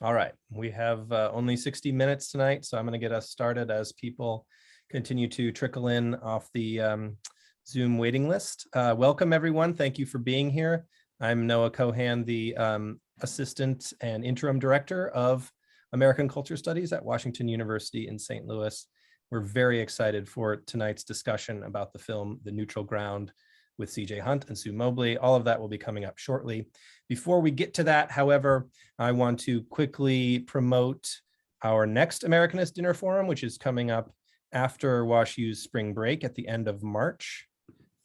All right, we have only 60 minutes tonight, so I'm going to get us started as people continue to trickle in off the Zoom waiting list. Welcome, everyone. Thank you for being here. I'm Noah Cohan, the Assistant and Interim Director of American Culture Studies at Washington University in St. Louis. We're very excited for tonight's discussion about the film, The Neutral Ground, with CJ Hunt and Sue Mobley. All of that will be coming up shortly. Before we get to that, however, I want to quickly promote our next Americanist Dinner Forum, which is coming up after WashU's spring break at the end of March.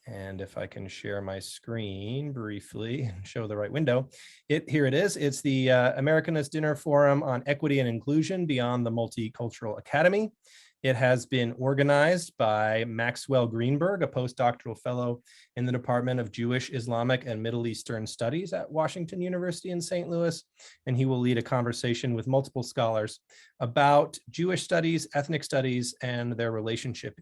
And if I can share my screen briefly and show the right window, here it is. It's the Americanist Dinner Forum on Equity and Inclusion Beyond the Multicultural Academy. It has been organized by Maxwell Greenberg, a postdoctoral fellow in the Department of Jewish, Islamic, and Middle Eastern Studies at Washington University in St. Louis, and he will lead a conversation with multiple scholars about Jewish studies, ethnic studies, and their relationship,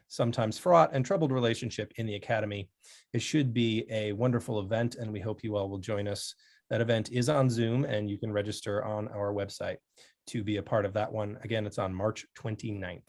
sometimes fraught and troubled relationship in the academy. It should be a wonderful event, and we hope you all will join us. That event is on Zoom, and you can register on our website to be a part of that one. Again, it's on March 29th.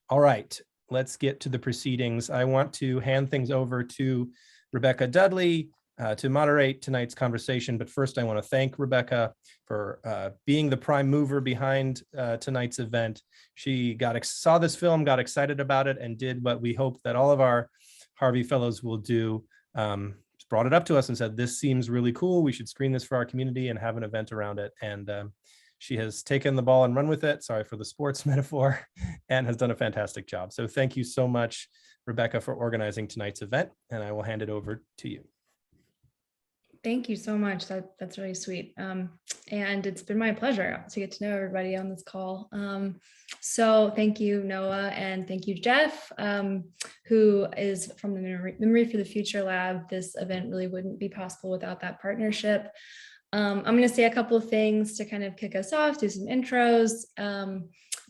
All right, let's get to the proceedings. I want to hand things over to Rebecca Dudley to moderate tonight's conversation. But first, I want to thank Rebecca for being the prime mover behind tonight's event. She saw this film, got excited about it, and did what we hope that all of our Harvey Fellows will do. Brought it up to us and said, this seems really cool. We should screen this for our community and have an event around it. And she has taken the ball and run with it. Sorry for the sports metaphor, and has done a fantastic job. So thank you so much, Rebecca, for organizing tonight's event. And I will hand it over to you. Thank you so much. That's really sweet. And it's been my pleasure to get to know everybody on this call. So thank you, Noah, and thank you, Jeff, who is from the Memory for the Future Lab. This event really wouldn't be possible without that partnership. I'm going to say a couple of things to kind of kick us off, do some intros,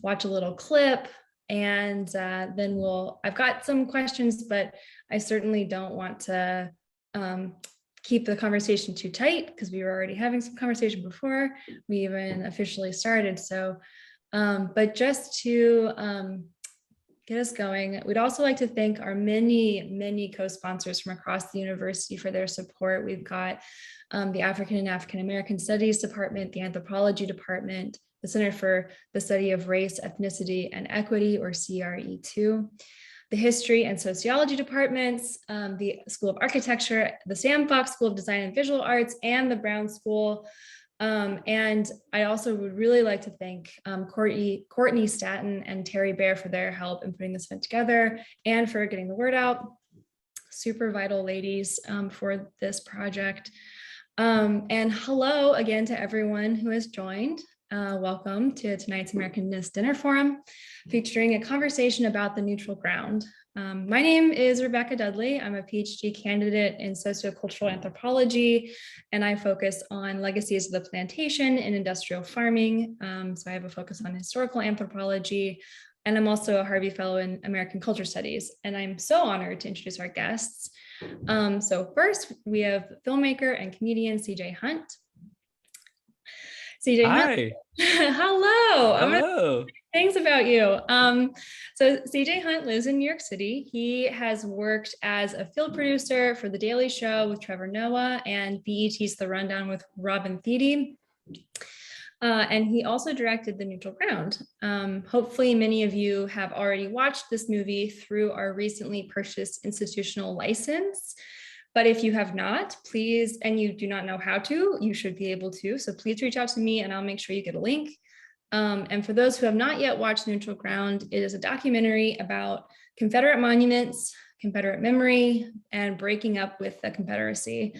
watch a little clip, and then I've got some questions, but I certainly don't want to keep the conversation too tight because we were already having some conversation before we even officially started. So, but just to get us going, we'd also like to thank our many co-sponsors from across the university for their support. We've got the African and African American Studies Department, the Anthropology Department, the Center for the Study of Race, Ethnicity, and Equity, or CRE2, the History and Sociology Departments, the School of Architecture, the Sam Fox School of Design and Visual Arts, and the Brown School. And I also would really like to thank Courtney Staton and Terry Bear for their help in putting this event together and for getting the word out. Super vital ladies for this project. And hello again to everyone who has joined. Welcome to tonight's Americanist Dinner Forum, featuring a conversation about the neutral ground. My name is Rebecca Dudley. I'm a PhD candidate in sociocultural anthropology, and I focus on legacies of the plantation and industrial farming. So I have a focus on historical anthropology, and I'm also a Harvey Fellow in American Culture Studies. And I'm so honored to introduce our guests. So first, we have filmmaker and comedian CJ Hunt. CJ Hunt. Hello. Hello. Things about you. So CJ Hunt lives in New York City. He has worked as a field producer for The Daily Show with Trevor Noah and BET's The Rundown with Robin Thede. And he also directed The Neutral Ground. Hopefully many of you have already watched this movie through our recently purchased institutional license. But if you have not, please, and you do not know how to, you should be able to. So please reach out to me and I'll make sure you get a link. And for those who have not yet watched Neutral Ground, it is a documentary about Confederate monuments, Confederate memory, and breaking up with the Confederacy.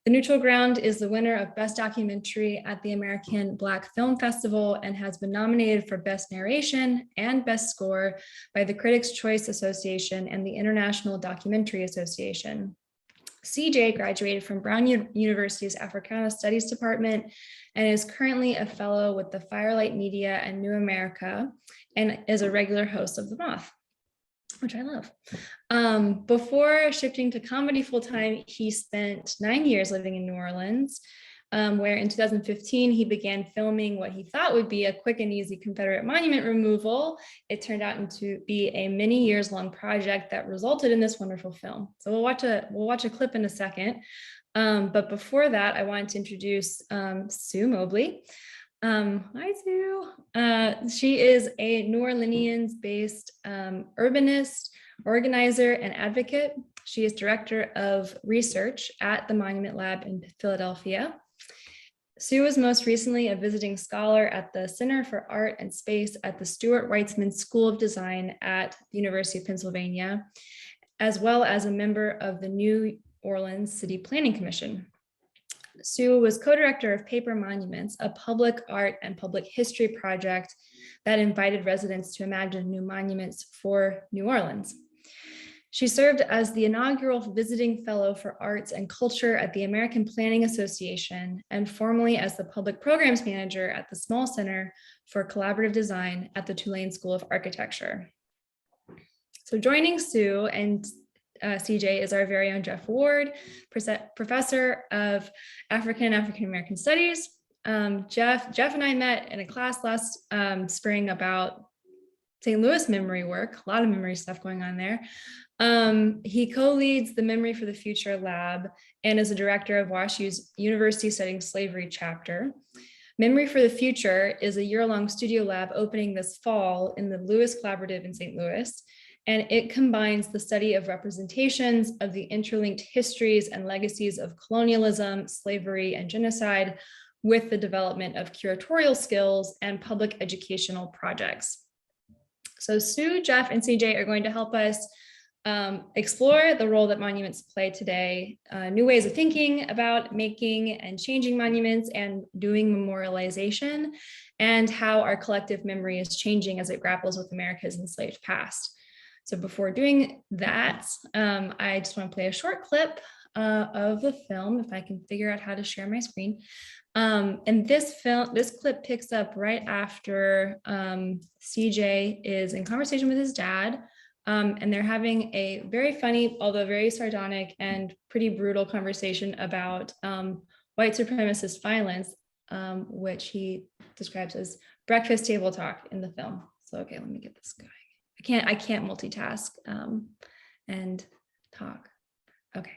The Neutral Ground is the winner of Best Documentary at the American Black Film Festival and has been nominated for Best Narration and Best Score by the Critics' Choice Association and the International Documentary Association. CJ graduated from Brown University's Africana Studies Department and is currently a fellow with the Firelight Media and New America and is a regular host of The Moth, which I love. Before shifting to comedy full-time, he spent 9 years living in New Orleans, where in 2015, he began filming what he thought would be a quick and easy Confederate monument removal. It turned out to be a many years long project that resulted in this wonderful film. So we'll watch a clip in a second. But before that, I wanted to introduce Sue Mobley. Hi, Sue. She is a New Orleans-based urbanist, organizer, and advocate. She is director of research at the Monument Lab in Philadelphia. Sue was most recently a visiting scholar at the Center for Art and Space at the Stuart Weitzman School of Design at the University of Pennsylvania, as well as a member of the New Orleans City Planning Commission. Sue was co-director of Paper Monuments, a public art and public history project that invited residents to imagine new monuments for New Orleans. She served as the inaugural visiting fellow for arts and culture at the American Planning Association and formerly as the public programs manager at the Small Center for Collaborative Design at the Tulane School of Architecture. So joining Sue and CJ is our very own Jeff Ward, professor of African and African American Studies. Jeff and I met in a class last spring about St. Louis memory work, a lot of memory stuff going on there. He co-leads the Memory for the Future Lab and is a director of WashU's University Studying Slavery chapter. Memory for the Future is a year-long studio lab opening this fall in the Lewis Collaborative in St. Louis. And it combines the study of representations of the interlinked histories and legacies of colonialism, slavery, and genocide with the development of curatorial skills and public educational projects. So Sue, Jeff, and CJ are going to help us explore the role that monuments play today, new ways of thinking about making and changing monuments and doing memorialization, and how our collective memory is changing as it grapples with America's enslaved past. So before doing that, I just want to play a short clip of the film, if I can figure out how to share my screen. And this clip picks up right after CJ is in conversation with his dad, and they're having a very funny, although very sardonic and pretty brutal conversation about white supremacist violence, which he describes as breakfast table talk in the film. So, okay, let me get this going. I can't multitask and talk. Okay.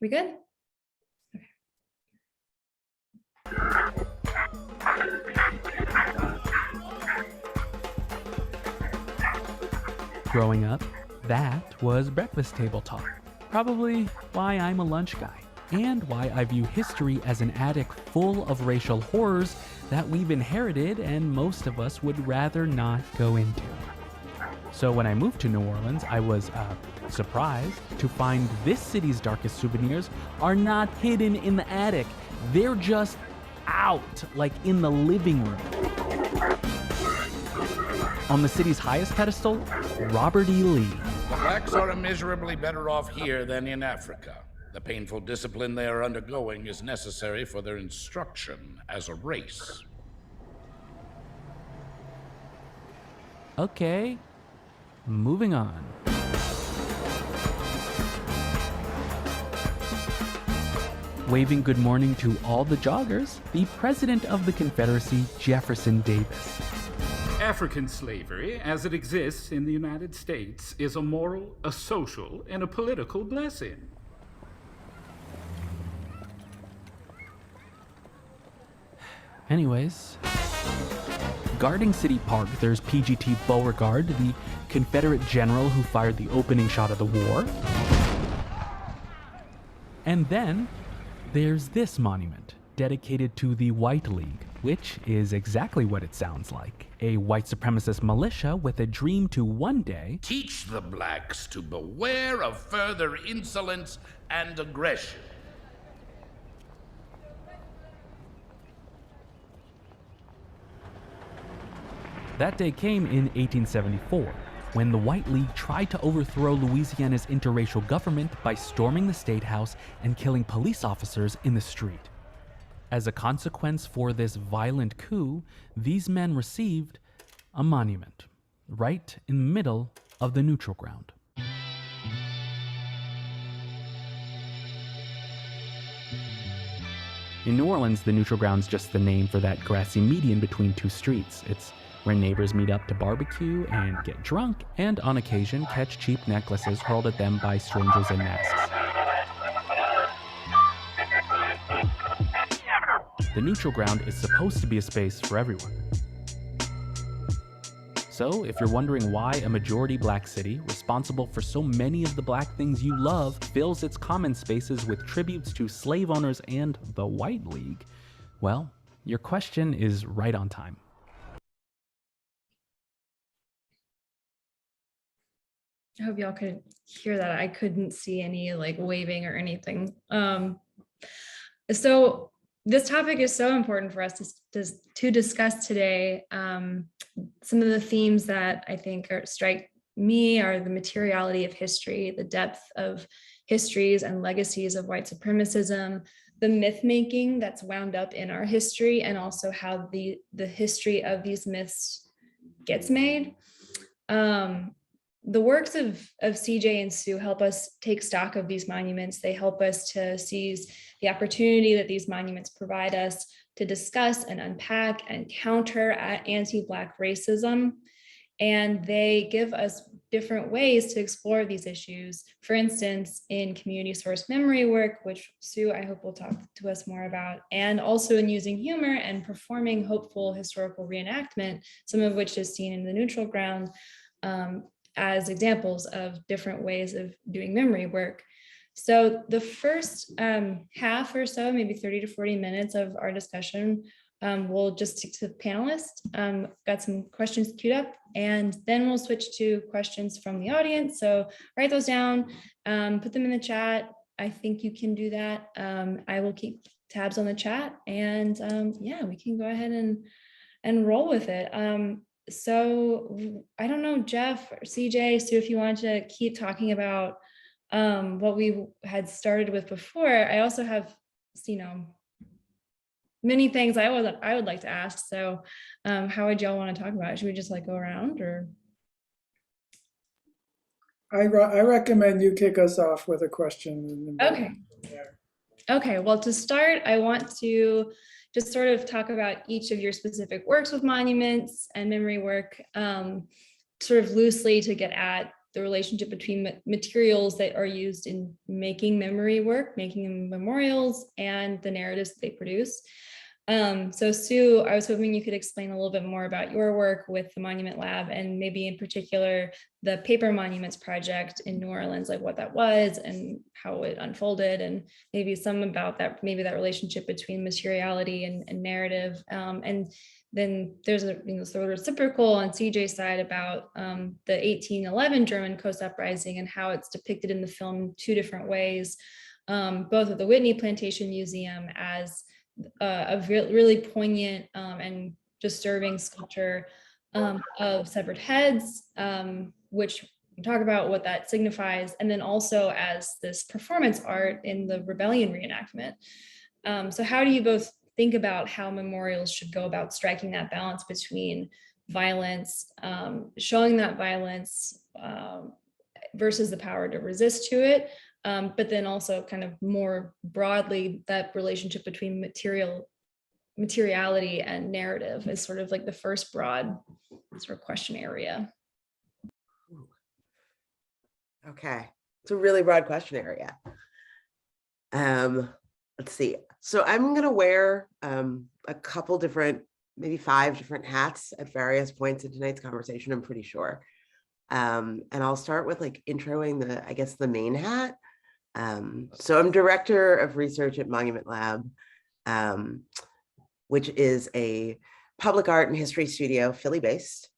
We good? Okay. Growing up, that was breakfast table talk. Probably why I'm a lunch guy, and why I view history as an attic full of racial horrors that we've inherited and most of us would rather not go into. So when I moved to New Orleans, I was surprised to find this city's darkest souvenirs are not hidden in the attic. They're just out, like in the living room. On the city's highest pedestal, Robert E. Lee. The blacks are immeasurably better off here than in Africa. The painful discipline they are undergoing is necessary for their instruction as a race. Okay, moving on. Waving good morning to all the joggers, the president of the Confederacy, Jefferson Davis. African slavery, as it exists in the United States, is a moral, a social, and a political blessing. Anyways, guarding City Park, there's PGT Beauregard, the Confederate general who fired the opening shot of the war. And then there's this monument, dedicated to the White League, which is exactly what it sounds like. A white supremacist militia with a dream to one day Teach the blacks to beware of further insolence and aggression. That day came in 1874, when the White League tried to overthrow Louisiana's interracial government by storming the State House and killing police officers in the street. As a consequence for this violent coup, these men received a monument, right in the middle of the neutral ground. In New Orleans, the neutral ground's just the name for that grassy median between two streets. It's where neighbors meet up to barbecue and get drunk, and on occasion catch cheap necklaces hurled at them by strangers in masks. The neutral ground is supposed to be a space for everyone. So, if you're wondering why a majority black city, responsible for so many of the black things you love, fills its common spaces with tributes to slave owners and the White League, well, your question is right on time. I hope y'all could hear that. I couldn't see any like waving or anything. So this topic is so important for us to discuss today. Some of the themes that I think strike me are the materiality of history, the depth of histories and legacies of white supremacism, the myth making that's wound up in our history, and also how the history of these myths gets made. The works of CJ and Sue help us take stock of these monuments. They help us to seize the opportunity that these monuments provide us to discuss and unpack and counter anti-Black racism. And they give us different ways to explore these issues. For instance, in community source memory work, which Sue, I hope will talk to us more about, and also in using humor and performing hopeful historical reenactment, some of which is seen in the neutral ground, as examples of different ways of doing memory work. So the first half or so, maybe 30 to 40 minutes of our discussion, we'll just stick to the panelists. Got some questions queued up, and then we'll switch to questions from the audience. So write those down, put them in the chat. I think you can do that. I will keep tabs on the chat, and yeah, we can go ahead and roll with it. So I don't know, Jeff or CJ, Sue, if you want to keep talking about what we had started with before. I also have, many things I would like to ask. So how would y'all want to talk about it? Should we just like go around, or? I recommend you kick us off with a question. Okay. Okay, well, to start, I want to just sort of talk about each of your specific works with monuments and memory work, sort of loosely to get at the relationship between materials that are used in making memory work, making memorials, and the narratives that they produce. So Sue, I was hoping you could explain a little bit more about your work with the Monument Lab, and maybe in particular, the Paper Monuments Project in New Orleans, like what that was and how it unfolded, and maybe some about that, maybe that relationship between materiality and narrative. And then there's a sort of reciprocal on CJ's side about the 1811 German Coast Uprising and how it's depicted in the film two different ways, both at the Whitney Plantation Museum as a really poignant and disturbing sculpture of severed heads, which we talk about what that signifies, and then also as this performance art in the rebellion reenactment. So how do you both think about how memorials should go about striking that balance between violence, showing that violence versus the power to resist to it, but then also kind of more broadly that relationship between materiality and narrative is sort of like the first broad sort of question area. Okay, it's a really broad question area. Let's see. So I'm going to wear a couple different, maybe 5 different hats at various points in tonight's conversation, I'm pretty sure. And I'll start with like introing the main hat. So I'm director of research at Monument Lab, which is a public art and history studio, Philly-based.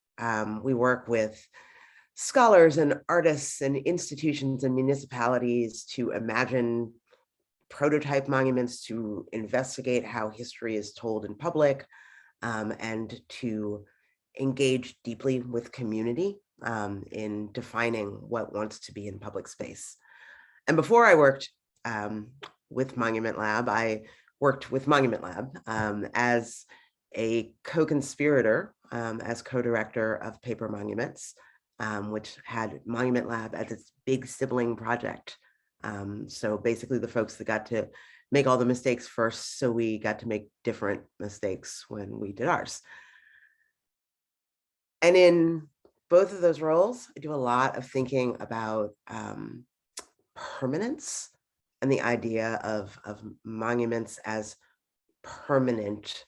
We work with scholars and artists and institutions and municipalities to imagine prototype monuments, to investigate how history is told in public, and to engage deeply with community in defining what wants to be in public space. And before I worked with Monument Lab, I worked with Monument Lab as a co-conspirator, as co-director of Paper Monuments, which had Monument Lab as its big sibling project. So basically the folks that got to make all the mistakes first, so we got to make different mistakes when we did ours. And in both of those roles, I do a lot of thinking about permanence and the idea of monuments as permanent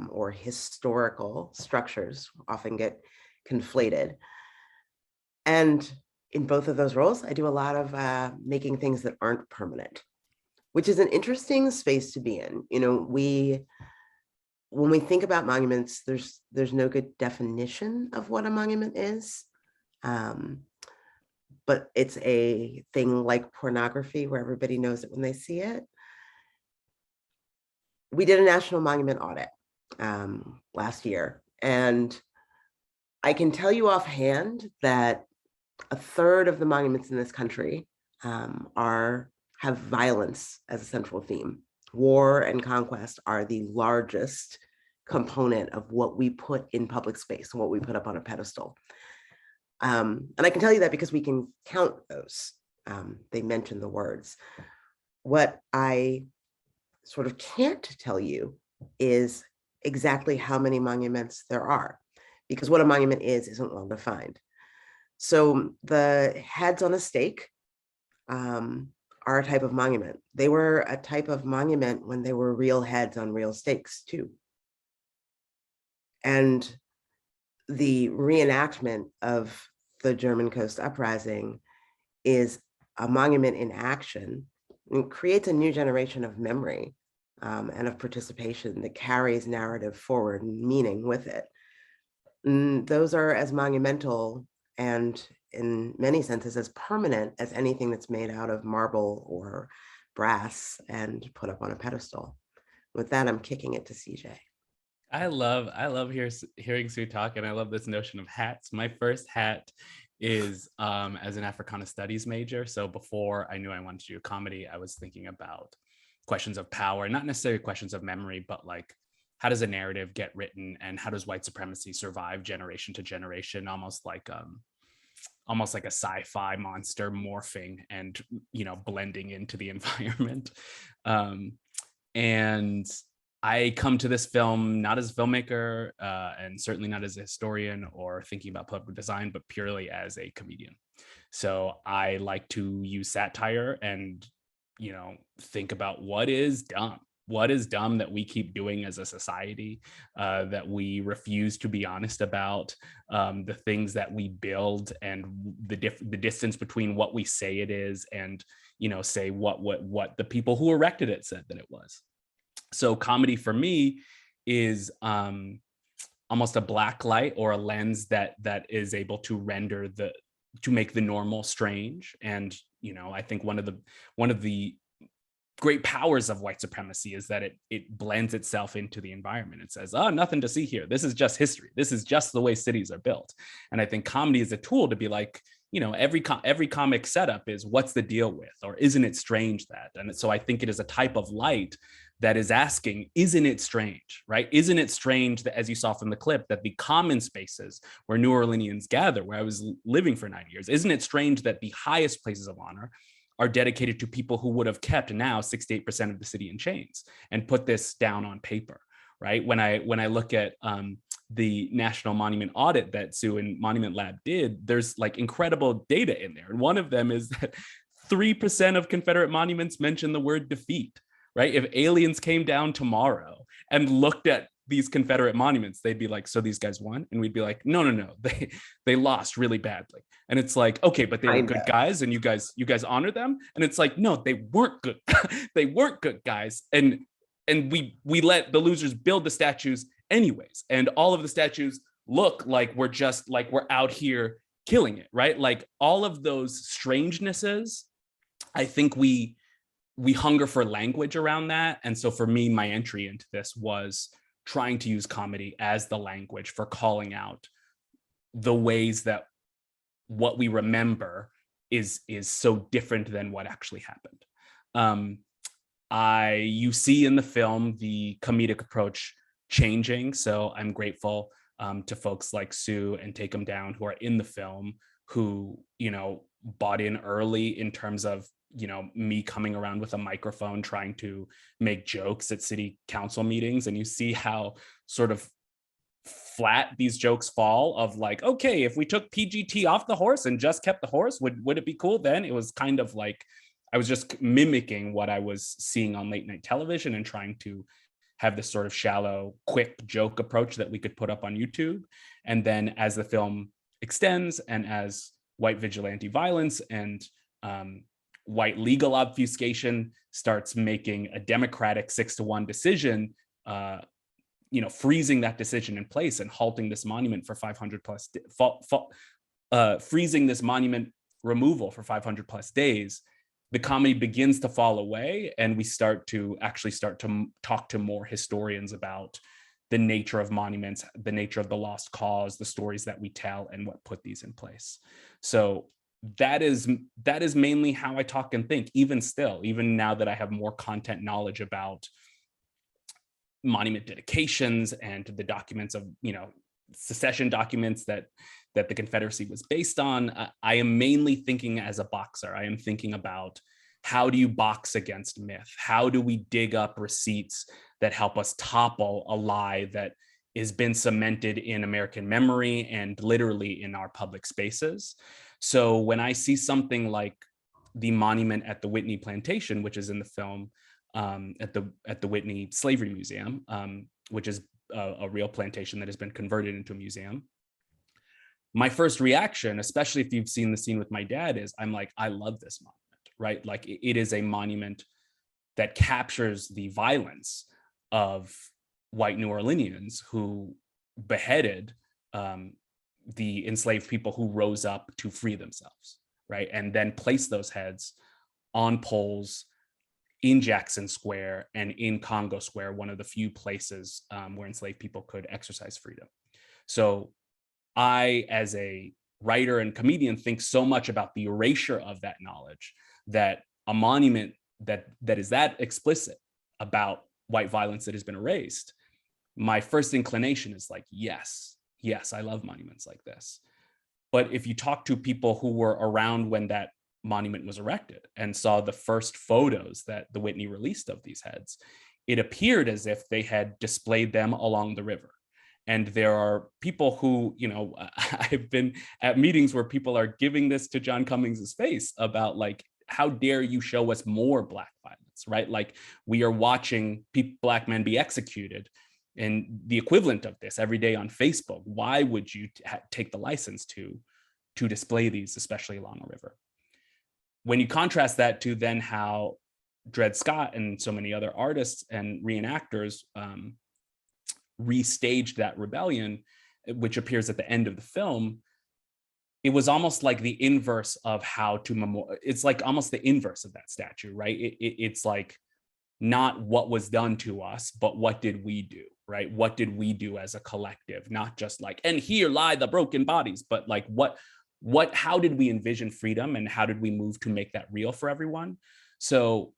or historical structures often get conflated. And in both of those roles, I do a lot of making things that aren't permanent, which is an interesting space to be in. You know, when we think about monuments, there's no good definition of what a monument is. But it's a thing like pornography where everybody knows it when they see it. We did a national monument audit last year, and I can tell you offhand that a third of the monuments in this country have violence as a central theme. War and conquest are the largest component of what we put in public space and what we put up on a pedestal. And I can tell you that because we can count those. They mention the words. What I sort of can't tell you is exactly how many monuments there are, because what a monument isn't well defined. So the heads on a stake are a type of monument. They were a type of monument when they were real heads on real stakes too. And the reenactment of the German Coast Uprising is a monument in action and creates a new generation of memory and of participation that carries narrative forward and meaning with it. And those are as monumental and in many senses as permanent as anything that's made out of marble or brass and put up on a pedestal. With that, I'm kicking it to CJ. I love hearing Sue talk, and I love this notion of hats. My first hat is as an Africana Studies major. So before I knew I wanted to do comedy, I was thinking about questions of power, not necessarily questions of memory, but like, how does a narrative get written, and how does white supremacy survive generation to generation, almost like a sci-fi monster morphing and, you know, blending into the environment. And I come to this film not as a filmmaker and certainly not as a historian or thinking about public design, but purely as a comedian. So I like to use satire and, you know, think about what is dumb. What is dumb that we keep doing as a society, that we refuse to be honest about, the things that we build and the distance between what we say it is and, you know, say what the people who erected it said that it was. So comedy for me is almost a black light or a lens that is able to to make the normal strange. And, you know, I think one of the great powers of white supremacy is that it blends itself into the environment. It says, oh, nothing to see here. This is just history. This is just the way cities are built. And I think comedy is a tool to be like, you know, every comic setup is, what's the deal with, or isn't it strange that? And so I think it is a type of light that is asking, isn't it strange, right? Isn't it strange that, as you saw from the clip, that the common spaces where New Orleanians gather, where I was living for 9 years, isn't it strange that the highest places of honor are dedicated to people who would have kept now 68% of the city in chains and put this down on paper, right? When I look at the National Monument audit that Sue and Monument Lab did, there's like incredible data in there. And one of them is that 3% of Confederate monuments mention the word defeat, right? If aliens came down tomorrow and looked at these Confederate monuments, they'd be like, so these guys won? And we'd be like, no, they lost really badly. And it's like, okay, but they were good guys and you guys honor them. And it's like, no, they weren't good. They weren't good guys. And we let the losers build the statues anyways. And all of the statues look like we're out here killing it, right? Like all of those strangenesses, I think we hunger for language around that. And so for me, my entry into this was trying to use comedy as the language for calling out the ways that what we remember is so different than what actually happened. You see in the film the comedic approach changing. So I'm grateful to folks like Sue and Take 'Em Down who are in the film, who, you know, bought in early in terms of me coming around with a microphone trying to make jokes at city council meetings, and you see how sort of flat these jokes fall of like, okay, if we took PGT off the horse and just kept the horse, would it be cool then? It was kind of like I was just mimicking what I was seeing on late night television and trying to have this sort of shallow, quick joke approach that we could put up on YouTube. And then as the film extends and as white vigilante violence and white legal obfuscation starts making a democratic 6-1 decision, freezing that decision in place and halting this monument for 500 plus, freezing this monument removal for 500 plus days, the comedy begins to fall away, and we start to talk to more historians about the nature of monuments, the nature of the lost cause, the stories that we tell, and what put these in place. So that is mainly how I talk and think, even now that I have more content knowledge about monument dedications and the documents of, secession documents that the Confederacy was based on. I am mainly thinking as a boxer. I am thinking about how do you box against myth? How do we dig up receipts that help us topple a lie that has been cemented in American memory and literally in our public spaces? So when I see something like the monument at the Whitney Plantation, which is in the film, at the Whitney Slavery Museum, which is a real plantation that has been converted into a museum, my first reaction, especially if you've seen the scene with my dad, is I'm like, I love this monument, right? Like it is a monument that captures the violence of white New Orleanians who beheaded the enslaved people who rose up to free themselves, right? And then placed those heads on poles in Jackson Square and in Congo Square, one of the few places where enslaved people could exercise freedom. So I, as a writer and comedian, think so much about the erasure of that knowledge, that a monument that is that explicit about white violence that has been erased, my first inclination is like, yes, I love monuments like this. But if you talk to people who were around when that monument was erected and saw the first photos that the Whitney released of these heads, it appeared as if they had displayed them along the river. And there are people who, I've been at meetings where people are giving this to John Cummings's face about like, how dare you show us more Black violence, right? Like we are watching Black men be executed and the equivalent of this every day on Facebook. Why would you take the license to display these, especially along a river? When you contrast that to then how Dred Scott and so many other artists and reenactors restaged that rebellion, which appears at the end of the film, it was almost like the inverse of how to it's like almost the inverse of that statue, right? It's like not what was done to us, but what did we do, right? What did we do as a collective? Not just like, and here lie the broken bodies, but like how did we envision freedom and how did we move to make that real for everyone? So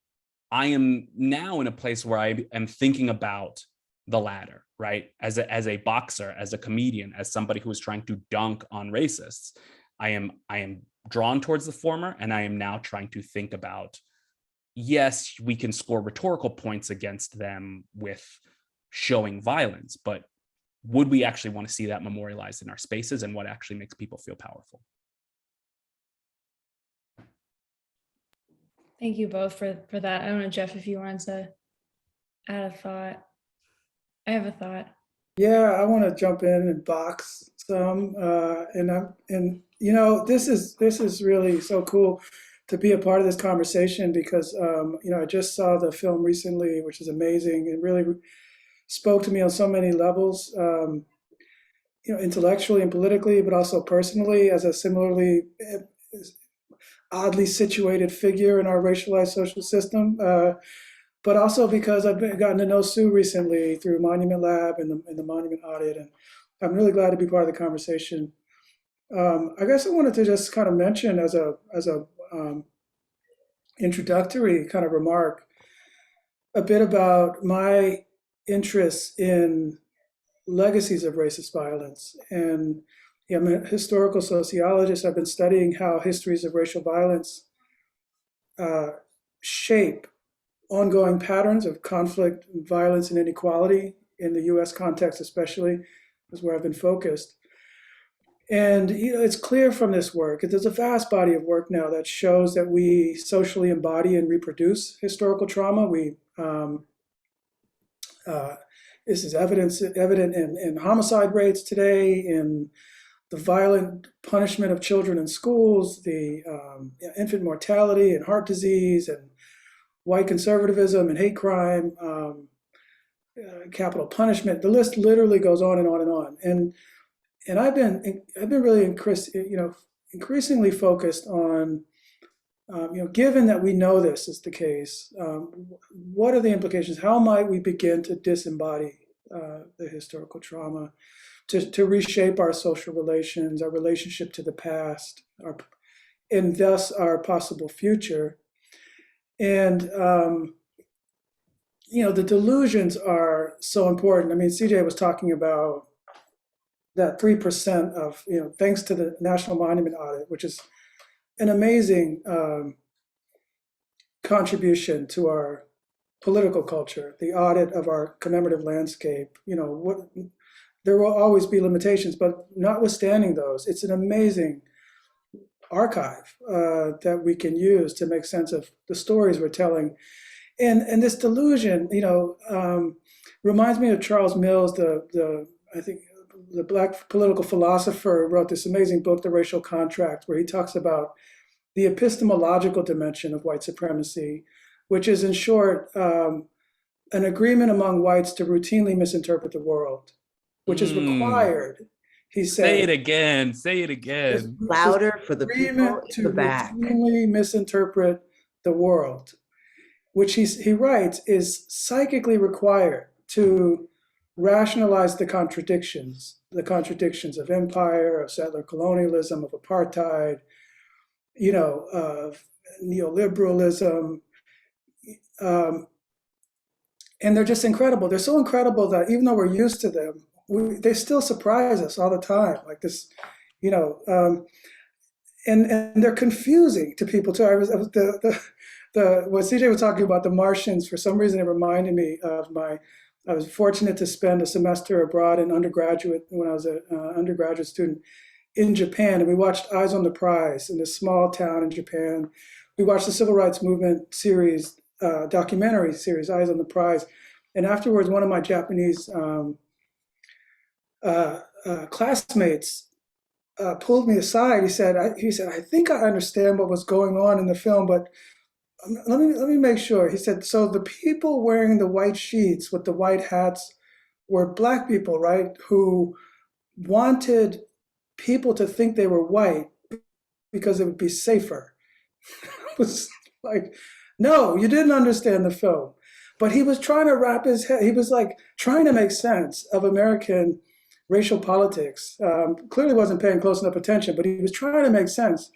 I am now in a place where I am thinking about the latter, right? As a boxer, as a comedian, as somebody who is trying to dunk on racists, I am drawn towards the former, and I am now trying to think about, yes, we can score rhetorical points against them with showing violence, but would we actually want to see that memorialized in our spaces, and what actually makes people feel powerful? Thank you both for that. I don't know, Jeff, if you wanted to add a thought. I have a thought. Yeah, I want to jump in and box some, this is really so cool to be a part of this conversation because I just saw the film recently, which is amazing. It really spoke to me on so many levels, intellectually and politically, but also personally as a similarly oddly situated figure in our racialized social system. But also because I've gotten to know Sue recently through Monument Lab and the Monument Audit, and I'm really glad to be part of the conversation. I guess I wanted to just kind of mention as a introductory kind of remark a bit about my interests in legacies of racist violence. And I'm a historical sociologist. I've been studying how histories of racial violence shape ongoing patterns of conflict, violence, and inequality in the US context, especially, is where I've been focused. And it's clear from this work that there's a vast body of work now that shows that we socially embody and reproduce historical trauma. This is evident in homicide rates today, in the violent punishment of children in schools, the infant mortality and heart disease, and white conservatism and hate crime, capital punishment. The list literally goes on and on and on. And I've been really increasingly focused on, given that we know this is the case, what are the implications? How might we begin to disembody the historical trauma, to reshape our social relations, our relationship to the past, and thus our possible future? And the delusions are so important. I mean, CJ was talking about that 3% of, thanks to the National Monument Audit, which is an amazing contribution to our political culture, the audit of our commemorative landscape. There will always be limitations, but notwithstanding those, it's an amazing archive that we can use to make sense of the stories we're telling. And this delusion, reminds me of Charles Mills, the Black political philosopher, wrote this amazing book, The Racial Contract, where he talks about the epistemological dimension of white supremacy, which is, in short, an agreement among whites to routinely misinterpret the world, which is required. He said, Say it again. Say it again. Louder for the people in the back. Routinely misinterpret the world, which he writes is psychically required to rationalize the contradictions of empire, of settler colonialism, of apartheid, of neoliberalism. And they're just incredible. They're so incredible that even though we're used to them, they still surprise us all the time. Like this, and they're confusing to people too. What CJ was talking about, the Martians, for some reason it reminded me of I was fortunate to spend a semester abroad when I was an undergraduate student in Japan, and we watched Eyes on the Prize in this small town in Japan. We watched the Civil Rights Movement series, documentary series, Eyes on the Prize. And afterwards, one of my Japanese classmates pulled me aside. He said, I think I understand what was going on in the film, but let me make sure. He said, so the people wearing the white sheets with the white hats were Black people, right? Who wanted people to think they were white because it would be safer. I was like, no, you didn't understand the film. But he was trying to wrap his head, he was like trying to make sense of American racial politics. Clearly wasn't paying close enough attention, but he was trying to make sense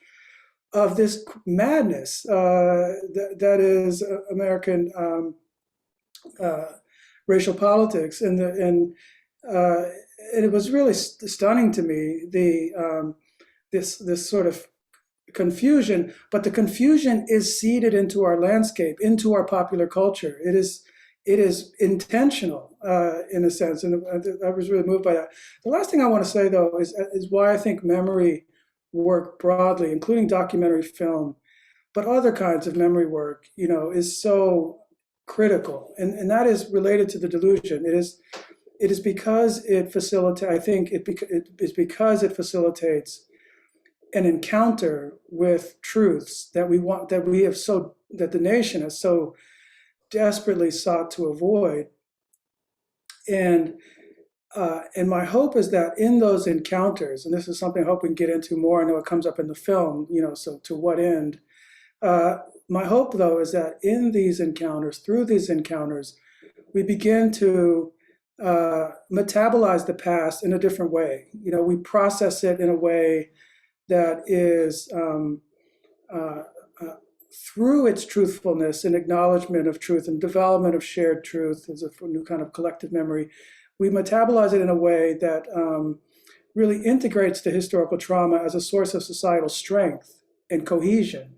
of this madness that is American racial politics, and it was really stunning to me, this sort of confusion. But the confusion is seeded into our landscape, into our popular culture. It is intentional in a sense, and I was really moved by that. The last thing I want to say, though, is why I think memory work broadly, including documentary film, but other kinds of memory work, is so critical, and that is related to the delusion. It is because it facilitates. I think it is because it facilitates an encounter with truths that that the nation has so desperately sought to avoid. And my hope is that in those encounters, and this is something I hope we can get into more, I know it comes up in the film, so to what end? My hope, though, is that in these encounters, through these encounters, we begin to metabolize the past in a different way. We process it in a way that is through its truthfulness and acknowledgement of truth and development of shared truth as a new kind of collective memory. We metabolize it in a way that really integrates the historical trauma as a source of societal strength and cohesion.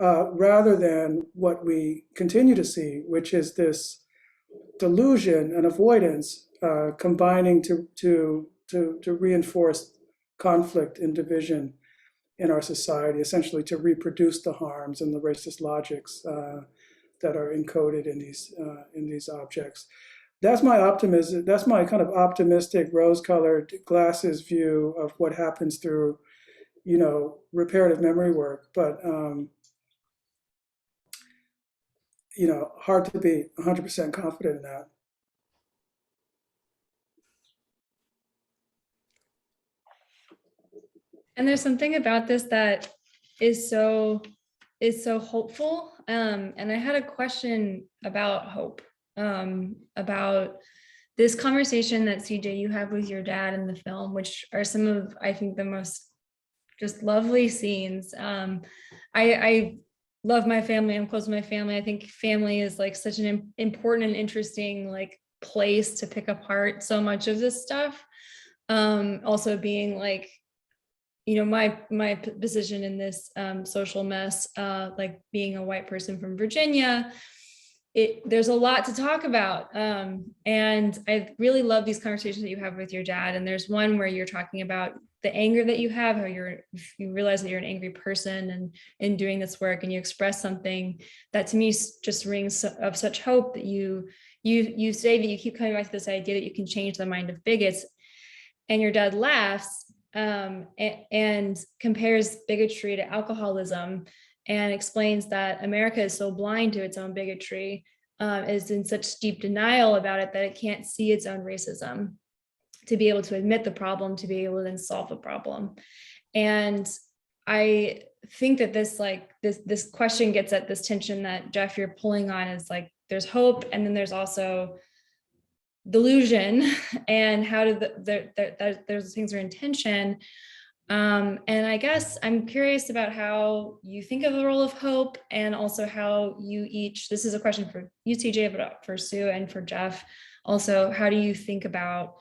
rather than what we continue to see, which is this delusion and avoidance combining to reinforce conflict and division in our society, essentially to reproduce the harms and the racist logics that are encoded in these objects. That's my optimism. That's my kind of optimistic, rose-colored glasses view of what happens through, reparative memory work. But hard to be 100% confident in that. And there's something about this that is so hopeful. And I had a question about hope, about this conversation that CJ you have with your dad in the film, which are some of, I think, the most just lovely scenes. I love my family. I'm close to my family. I think family is like such an important and interesting like place to pick apart so much of this stuff. Also being like, my position in this social mess, like being a white person from Virginia, there's a lot to talk about. And I really love these conversations that you have with your dad. And there's one where you're talking about the anger that you have, how you realize that you're an angry person and in doing this work, and you express something that to me just rings of such hope, that you say that you keep coming back to this idea that you can change the mind of bigots. And your dad laughs and compares bigotry to alcoholism, and explains that America is so blind to its own bigotry, is in such deep denial about it, that it can't see its own racism, to be able to admit the problem, to be able to then solve the problem. And I think that this question gets at this tension that, Jeff, you're pulling on, is like, there's hope, and then there's also delusion, and how do those things are in tension. And I guess I'm curious about how you think of the role of hope, and also how you each, this is a question for you, TJ, but for Sue and for Jeff also, how do you think about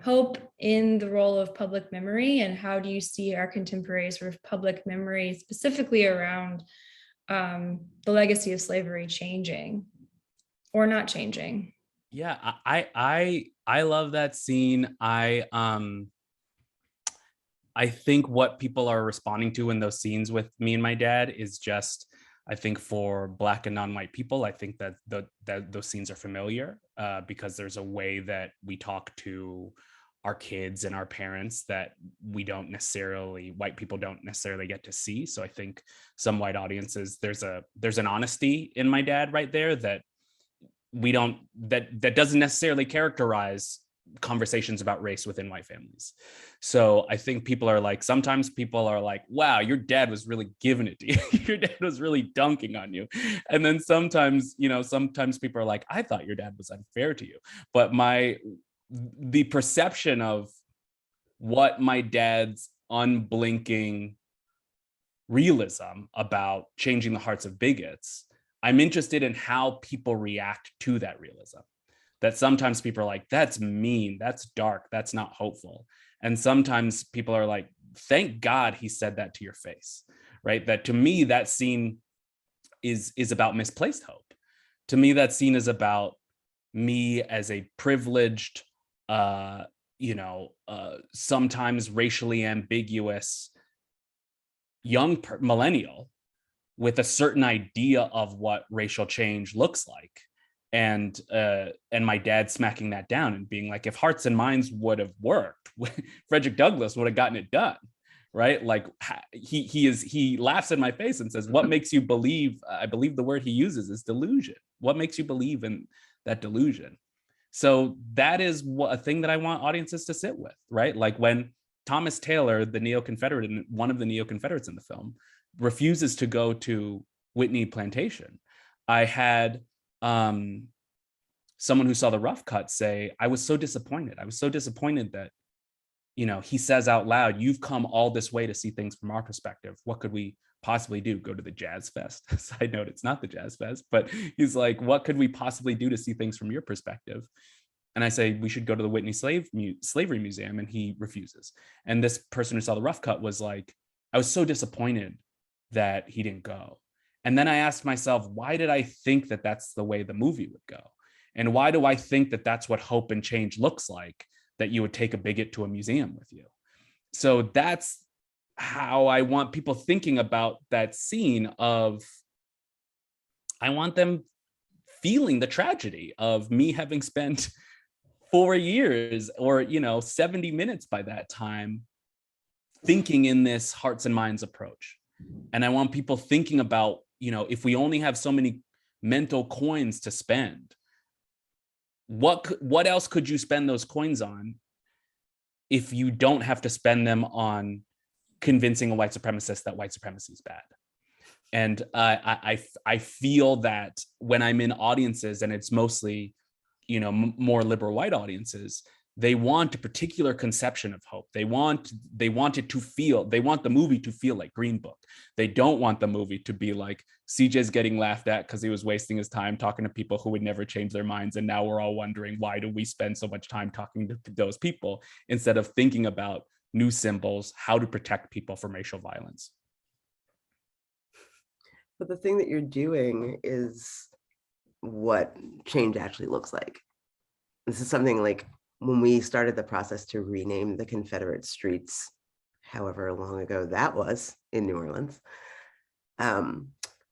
hope in the role of public memory, and how do you see our contemporary sort of public memory, specifically around the legacy of slavery, changing or not changing? Yeah, I love that scene. I think what people are responding to in those scenes with me and my dad is just, I think for Black and non-white people, I think that those scenes are familiar because there's a way that we talk to our kids and our parents that white people don't necessarily get to see. So I think some white audiences, there's an honesty in my dad right there that that doesn't necessarily characterize conversations about race within white families. So I think sometimes people are like, wow, your dad was really giving it to you. Your dad was really dunking on you. And then sometimes people are like, I thought your dad was unfair to you. But the perception of what my dad's unblinking realism about changing the hearts of bigots, I'm interested in how people react to that realism. That sometimes people are like, that's mean, that's dark, that's not hopeful. And sometimes people are like, thank God he said that to your face, right? That to me, that scene is about misplaced hope. To me, that scene is about me as a privileged, sometimes racially ambiguous young millennial with a certain idea of what racial change looks like. And my dad smacking that down and being like, if hearts and minds would have worked, Frederick Douglass would have gotten it done, right? Like he laughs in my face and says, what makes you believe, I believe the word he uses is delusion. What makes you believe in that delusion? So that is a thing that I want audiences to sit with, right? Like when Thomas Taylor, the neo-Confederate, and one of the neo-Confederates in the film, refuses to go to Whitney Plantation. I had someone who saw the rough cut say, I was so disappointed. I was so disappointed that, he says out loud, you've come all this way to see things from our perspective. What could we possibly do? Go to the Jazz Fest? Side note, it's not the Jazz Fest, but he's like, what could we possibly do to see things from your perspective? And I say, we should go to the Whitney Slavery Museum, and he refuses. And this person who saw the rough cut was like, I was so disappointed that he didn't go. And then I asked myself, why did I think that that's the way the movie would go? And why do I think that that's what hope and change looks like, that you would take a bigot to a museum with you? So that's how I want people thinking about that scene of, I want them feeling the tragedy of me having spent 4 years or 70 minutes by that time thinking in this hearts and minds approach. And I want people thinking about, if we only have so many mental coins to spend, what else could you spend those coins on if you don't have to spend them on convincing a white supremacist that white supremacy is bad? And I feel that when I'm in audiences, and it's mostly, more liberal white audiences, they want a particular conception of hope. They want the movie to feel like Green Book. They don't want the movie to be like CJ's getting laughed at because he was wasting his time talking to people who would never change their minds. And now we're all wondering, why do we spend so much time talking to those people instead of thinking about new symbols, how to protect people from racial violence? But the thing that you're doing is what change actually looks like. This is something like when we started the process to rename the Confederate streets, however long ago that was in New Orleans,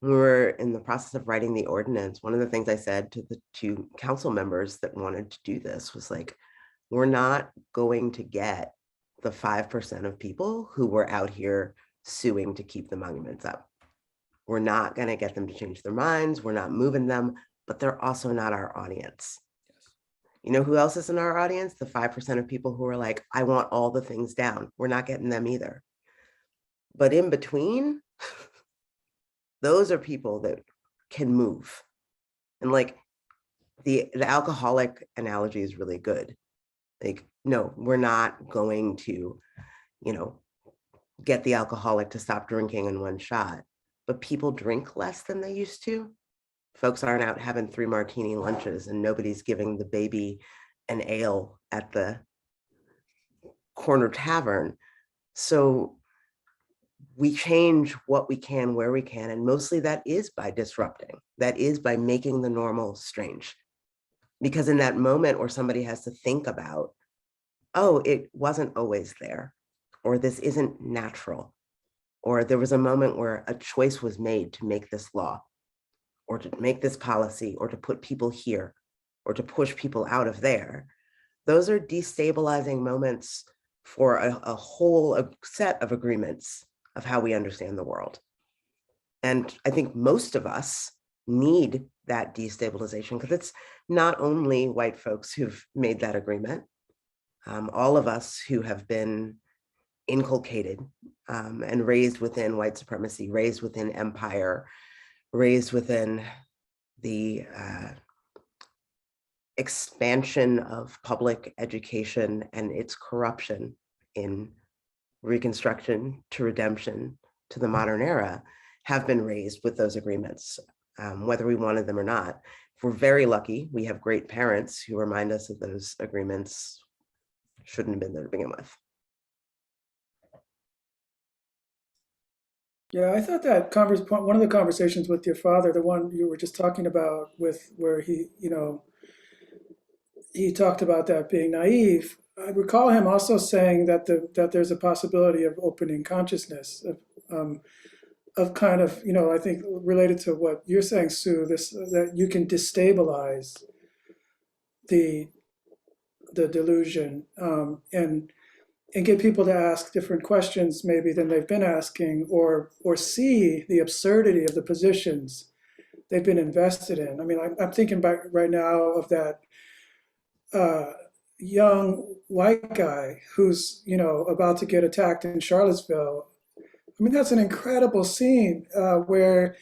we were in the process of writing the ordinance. One of the things I said to the 2 council members that wanted to do this was like, we're not going to get the 5% of people who were out here suing to keep the monuments up. We're not going to get them to change their minds. We're not moving them, but they're also not our audience. You know who else is in our audience? The 5% of people who are like, I want all the things down. We're not getting them either. But in between, those are people that can move. And like the alcoholic analogy is really good. Like, no, we're not going to, get the alcoholic to stop drinking in one shot, but people drink less than they used to. Folks aren't out having 3 martini lunches, and nobody's giving the baby an ale at the corner tavern. So we change what we can, where we can, and mostly that is by disrupting. That is by making the normal strange. Because in that moment where somebody has to think about, oh, it wasn't always there, or this isn't natural, or there was a moment where a choice was made to make this law, or to make this policy, or to put people here, or to push people out of there. Those are destabilizing moments for a whole set of agreements of how we understand the world. And I think most of us need that destabilization, because it's not only white folks who've made that agreement. All of us who have been inculcated and raised within white supremacy, raised within empire, raised within the expansion of public education and its corruption in Reconstruction to Redemption to the modern era, have been raised with those agreements, whether we wanted them or not. If we're very lucky, we have great parents who remind us of those agreements shouldn't have been there to begin with. Yeah, I thought that one of the conversations with your father, the one you were just talking about, with where he talked about that being naive. I recall him also saying that there's a possibility of opening consciousness, of kind of, I think related to what you're saying, Sue, that you can destabilize the delusion, and get people to ask different questions maybe than they've been asking, or see the absurdity of the positions they've been invested in. I mean, I'm thinking back right now of that young white guy who's, about to get attacked in Charlottesville. I mean, that's an incredible scene where,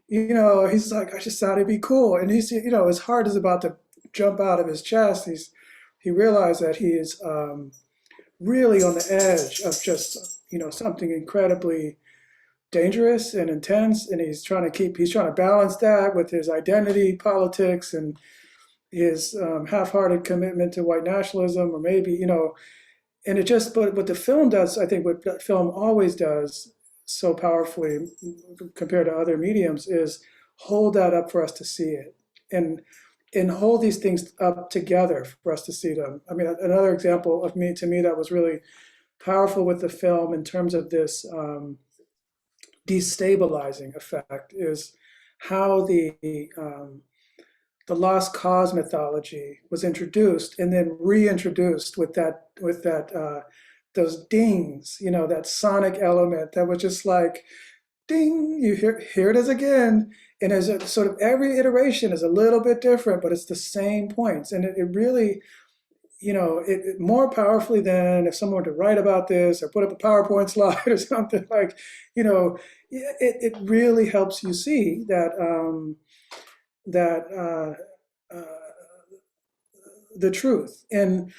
he's like, I just thought it'd be cool. And he's, his heart is about to jump out of his chest. He realized that he is really on the edge of just, something incredibly dangerous and intense. And he's trying to balance that with his identity politics and his half-hearted commitment to white nationalism, or maybe, and it just, but what the film does, I think what film always does, so powerfully compared to other mediums is hold that up for us to see it, and hold these things up together for us to see them. I mean, another example of to me that was really powerful with the film in terms of this destabilizing effect is how the lost cause mythology was introduced and then reintroduced with that those dings, that sonic element that was just like ding, you here it is again. And as a sort of every iteration is a little bit different, but it's the same points. And it really, it more powerfully than if someone were to write about this or put up a PowerPoint slide or something, like, it really helps you see that the truth. And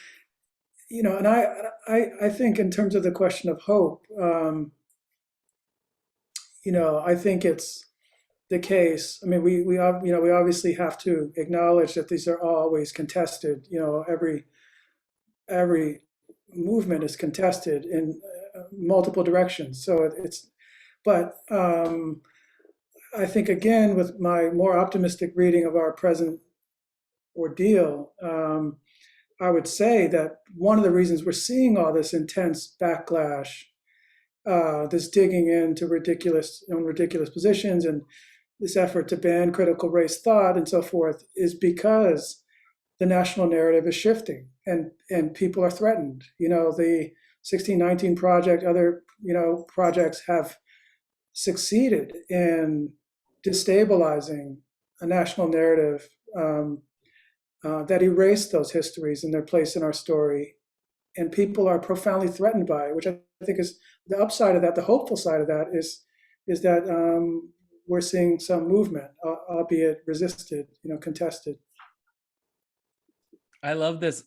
and I think in terms of the question of hope, I think it's the case. I mean, we obviously have to acknowledge that these are always contested. Every movement is contested in multiple directions. So but I think again, with my more optimistic reading of our present ordeal, I would say that one of the reasons we're seeing all this intense backlash, this digging into ridiculous positions, and this effort to ban critical race thought and so forth, is because the national narrative is shifting and people are threatened. The 1619 Project, other projects have succeeded in destabilizing a national narrative that erased those histories and their place in our story. And people are profoundly threatened by it, which I think is the upside of that. The hopeful side of that is that we're seeing some movement, albeit resisted, contested. I love this.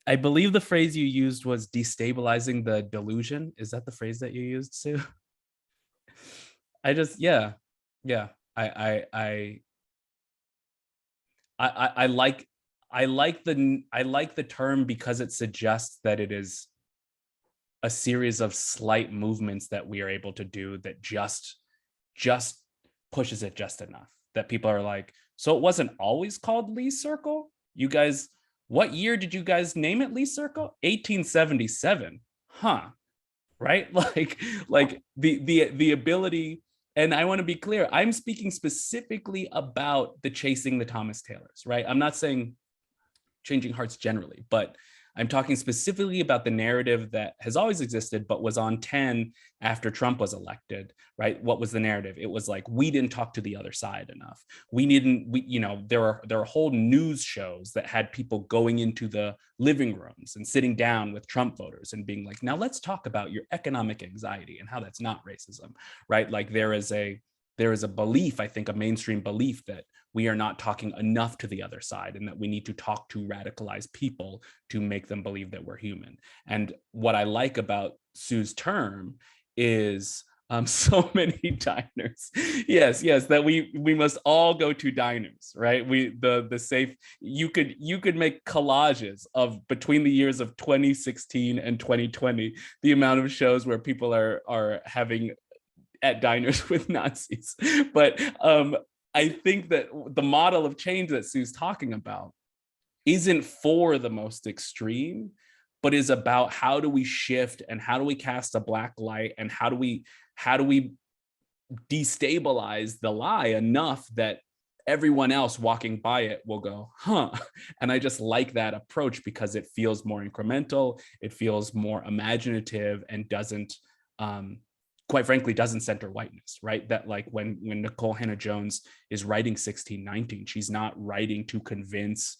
I believe the phrase you used was destabilizing the delusion. Is that the phrase that you used, Sue? Yeah. I like the term because it suggests that it is a series of slight movements that we are able to do that just pushes it just enough that people are like, so it wasn't always called Lee's Circle? You guys, what year did you guys name it Lee's Circle? 1877. Huh. Right? Like the ability. And I want to be clear, I'm speaking specifically about the Chasing the Thomas Taylors, right? I'm not saying Changing Hearts generally, but I'm talking specifically about the narrative that has always existed, but was on 10 after Trump was elected, right? What was the narrative? It was like, we didn't talk to the other side enough. There are whole news shows that had people going into the living rooms and sitting down with Trump voters and being like, now let's talk about your economic anxiety and how that's not racism, right? Like there is a belief, I think a mainstream belief, that we are not talking enough to the other side and that we need to talk to radicalized people to make them believe that we're human. And what I like about Sue's term is so many diners. Yes, that we must all go to diners, right? The safe, you could make collages of between the years of 2016 and 2020, the amount of shows where people are having at diners with Nazis. But I think that the model of change that Sue's talking about isn't for the most extreme, but is about how do we shift and how do we cast a black light and how do we destabilize the lie enough that everyone else walking by it will go, huh? And I just like that approach because it feels more incremental, it feels more imaginative, and doesn't quite frankly, doesn't center whiteness, right? That like when Nicole Hannah-Jones is writing 1619, she's not writing to convince,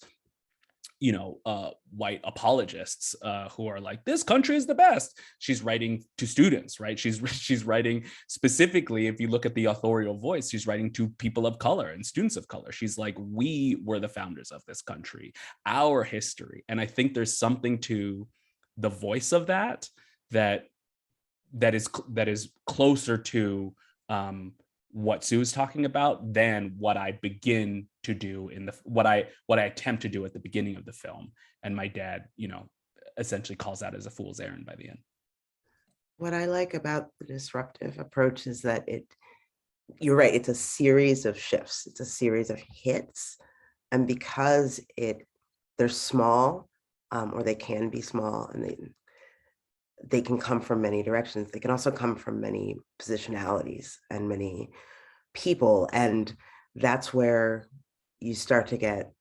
white apologists who are like, this country is the best. She's writing to students, right? She's writing specifically, if you look at the authorial voice, she's writing to people of color and students of color. She's like, we were the founders of this country, our history. And I think there's something to the voice of that is closer to what Sue is talking about than what I begin to do in what I attempt to do at the beginning of the film. And my dad, essentially calls that as a fool's errand by the end. What I like about the disruptive approach is that you're right, it's a series of shifts, it's a series of hits. And because they're small, or they can be small, and they can come from many directions. They can also come from many positionalities and many people. And that's where you start to get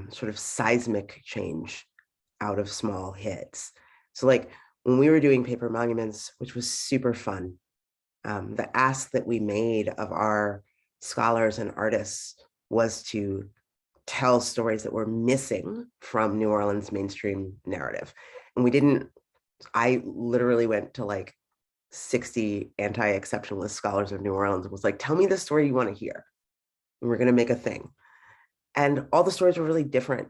sort of seismic change out of small hits. So like when we were doing Paper Monuments, which was super fun, the ask that we made of our scholars and artists was to tell stories that were missing from New Orleans mainstream narrative. And I literally went to like 60 anti-exceptionalist scholars of New Orleans and was like, tell me the story you want to hear. And we're going to make a thing. And all the stories were really different,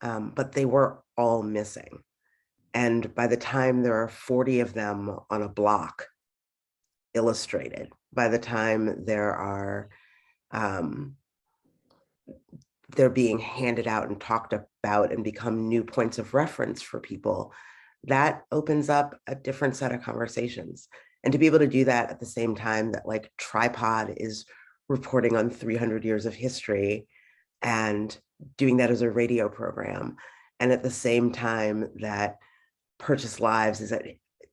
but they were all missing. And by the time there are 40 of them on a block illustrated, by the time they're being handed out and talked about and become new points of reference for people, that opens up a different set of conversations. And to be able to do that at the same time that like Tripod is reporting on 300 years of history and doing that as a radio program, and at the same time that Purchase Lives is at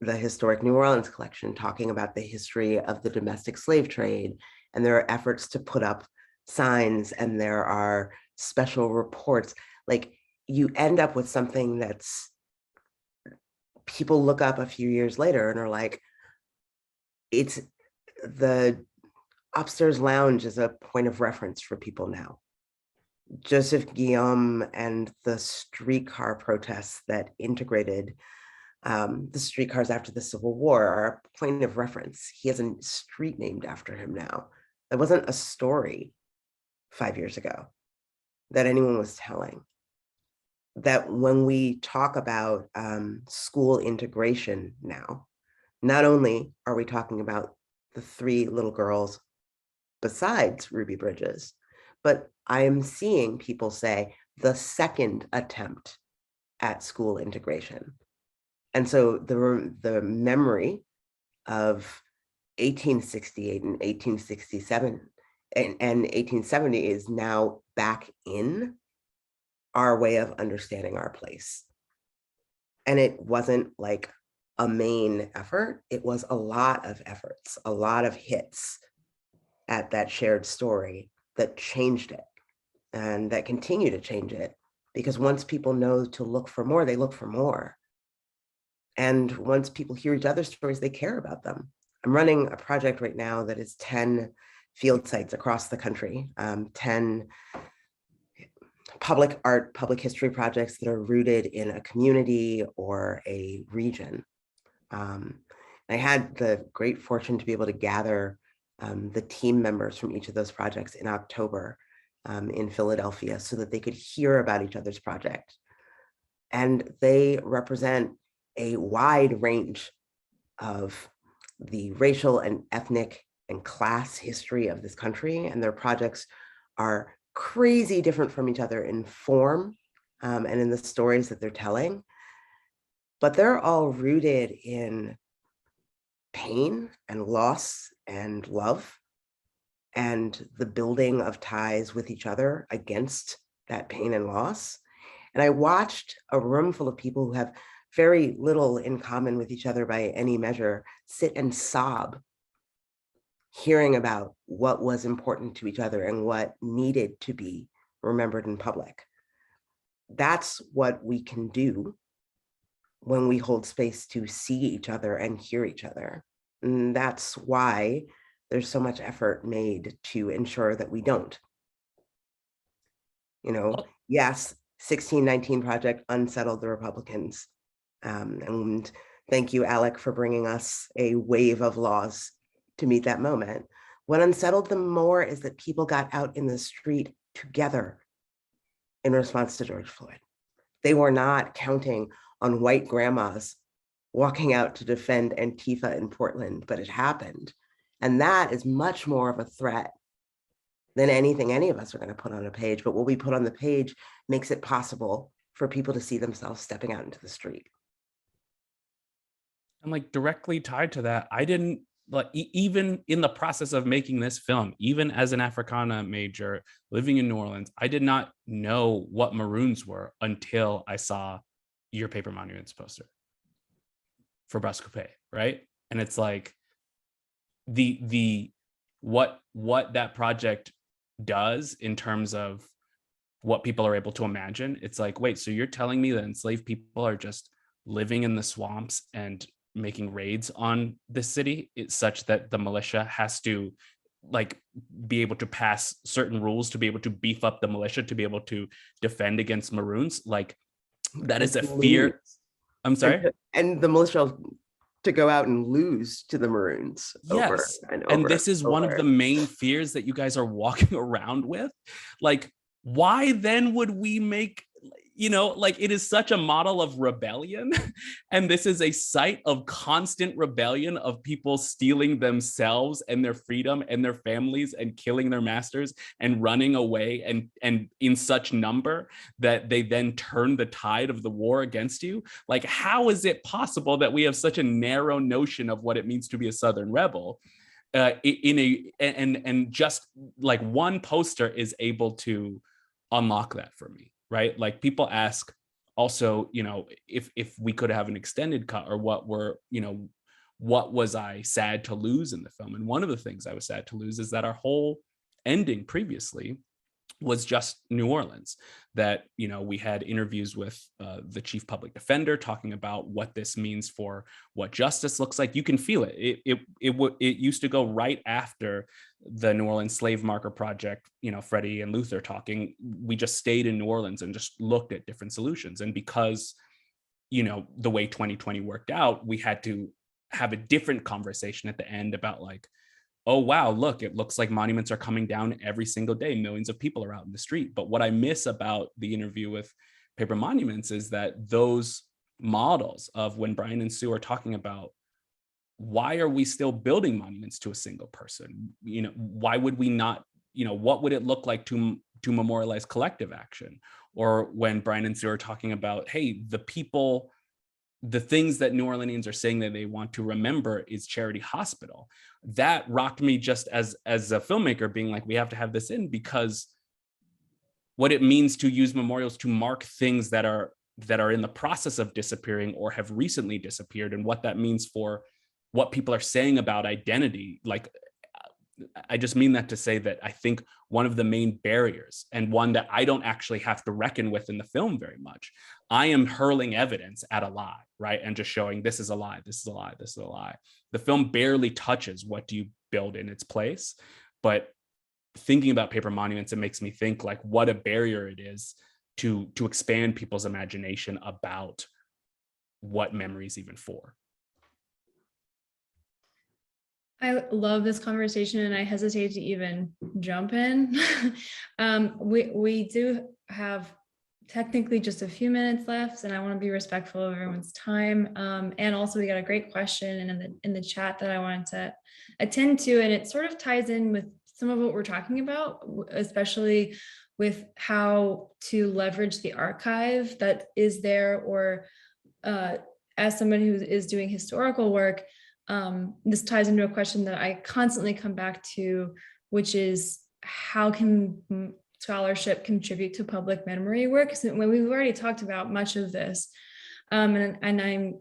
the Historic New Orleans collection talking about the history of the domestic slave trade, and there are efforts to put up signs and there are special reports, like you end up with something that's people look up a few years later and are like, it's the upstairs lounge is a point of reference for people now. Joseph Guillaume and the streetcar protests that integrated the streetcars after the Civil War are a point of reference. He has a street named after him now. That wasn't a story 5 years ago that anyone was telling. That when we talk about school integration now, not only are we talking about the 3 little girls besides Ruby Bridges, but I am seeing people say the second attempt at school integration. And so the memory of 1868 and 1867 and 1870 is now back in our way of understanding our place. And it wasn't like a main effort, it was a lot of efforts, a lot of hits at that shared story that changed it and that continue to change it. Because once people know to look for more, they look for more. And once people hear each other's stories, they care about them. I'm running a project right now that is 10 field sites across the country, 10 public art, public history projects that are rooted in a community or a region. I had the great fortune to be able to gather the team members from each of those projects in October in Philadelphia so that they could hear about each other's project. And they represent a wide range of the racial and ethnic and class history of this country, and their projects are crazy different from each other in form and in the stories that they're telling, but they're all rooted in pain and loss and love and the building of ties with each other against that pain and loss. And I watched a room full of people who have very little in common with each other by any measure sit and sob, hearing about what was important to each other and what needed to be remembered in public. That's what we can do when we hold space to see each other and hear each other. And that's why there's so much effort made to ensure that we don't. You know, yes, 1619 Project unsettled the Republicans. And thank you, Alec, for bringing us a wave of laws to meet that moment. What unsettled them more is that people got out in the street together in response to George Floyd. They were not counting on white grandmas walking out to defend Antifa in Portland, but it happened. And that is much more of a threat than anything any of us are going to put on a page. But what we put on the page makes it possible for people to see themselves stepping out into the street. And like directly tied to that, I didn't like even in the process of making this film, even as an Africana major living in New Orleans, I did not know what maroons were until I saw your Paper Monuments poster for Bras Coupé, right? And it's like the what that project does in terms of what people are able to imagine. It's like, wait, so you're telling me that enslaved people are just living in the swamps and making raids on the city? It's such that the militia has to like be able to pass certain rules to be able to beef up the militia to be able to defend against maroons. Like that is a fear. I'm sorry. And the militia to go out and lose to the Maroons over Yes. and over. And this is one of the main fears that you guys are walking around with. Like, why then would we make, you know, like it is such a model of rebellion. And this is a site of constant rebellion of people stealing themselves and their freedom and their families and killing their masters and running away and in such number that they then turn the tide of the war against you. Like, how is it possible that we have such a narrow notion of what it means to be a Southern rebel? And just like one poster is able to unlock that for me, right? Like people ask also, you know, if we could have an extended cut or what was I sad to lose in the film? And one of the things I was sad to lose is that our whole ending previously was just New Orleans, that, you know, we had interviews with the chief public defender talking about what this means for what justice looks like. You can feel it. It used to go right after the New Orleans Slave Marker Project, you know, Freddie and Luther talking. We just stayed in New Orleans and just looked at different solutions. And because, you know, the way 2020 worked out, we had to have a different conversation at the end about like, oh, wow, look, it looks like monuments are coming down every single day. Millions of people are out in the street. But what I miss about the interview with Paper Monuments is that those models of when Brian and Sue are talking about why are we still building monuments to a single person? You know, why would we not, you know, what would it look like to memorialize collective action? Or when Brian and Sue are talking about, hey, the people, the things that New Orleanians are saying that they want to remember is Charity Hospital. That rocked me just as a filmmaker, being like, we have to have this in, because what it means to use memorials to mark things that are in the process of disappearing or have recently disappeared, and what that means for what people are saying about identity. Like, I just mean that to say that I think one of the main barriers, and one that I don't actually have to reckon with in the film very much, I am hurling evidence at a lie, right? And just showing this is a lie, this is a lie, this is a lie. The film barely touches what do you build in its place. But thinking about Paper Monuments, it makes me think like what a barrier it is to expand people's imagination about what memory is even for. I love this conversation, and I hesitate to even jump in. We do have technically just a few minutes left, and I want to be respectful of everyone's time. And also, we got a great question in the chat that I wanted to attend to, and it sort of ties in with some of what we're talking about, especially with how to leverage the archive that is there, or as somebody who is doing historical work. This ties into a question that I constantly come back to, which is how can scholarship contribute to public memory work? So when we've already talked about much of this, and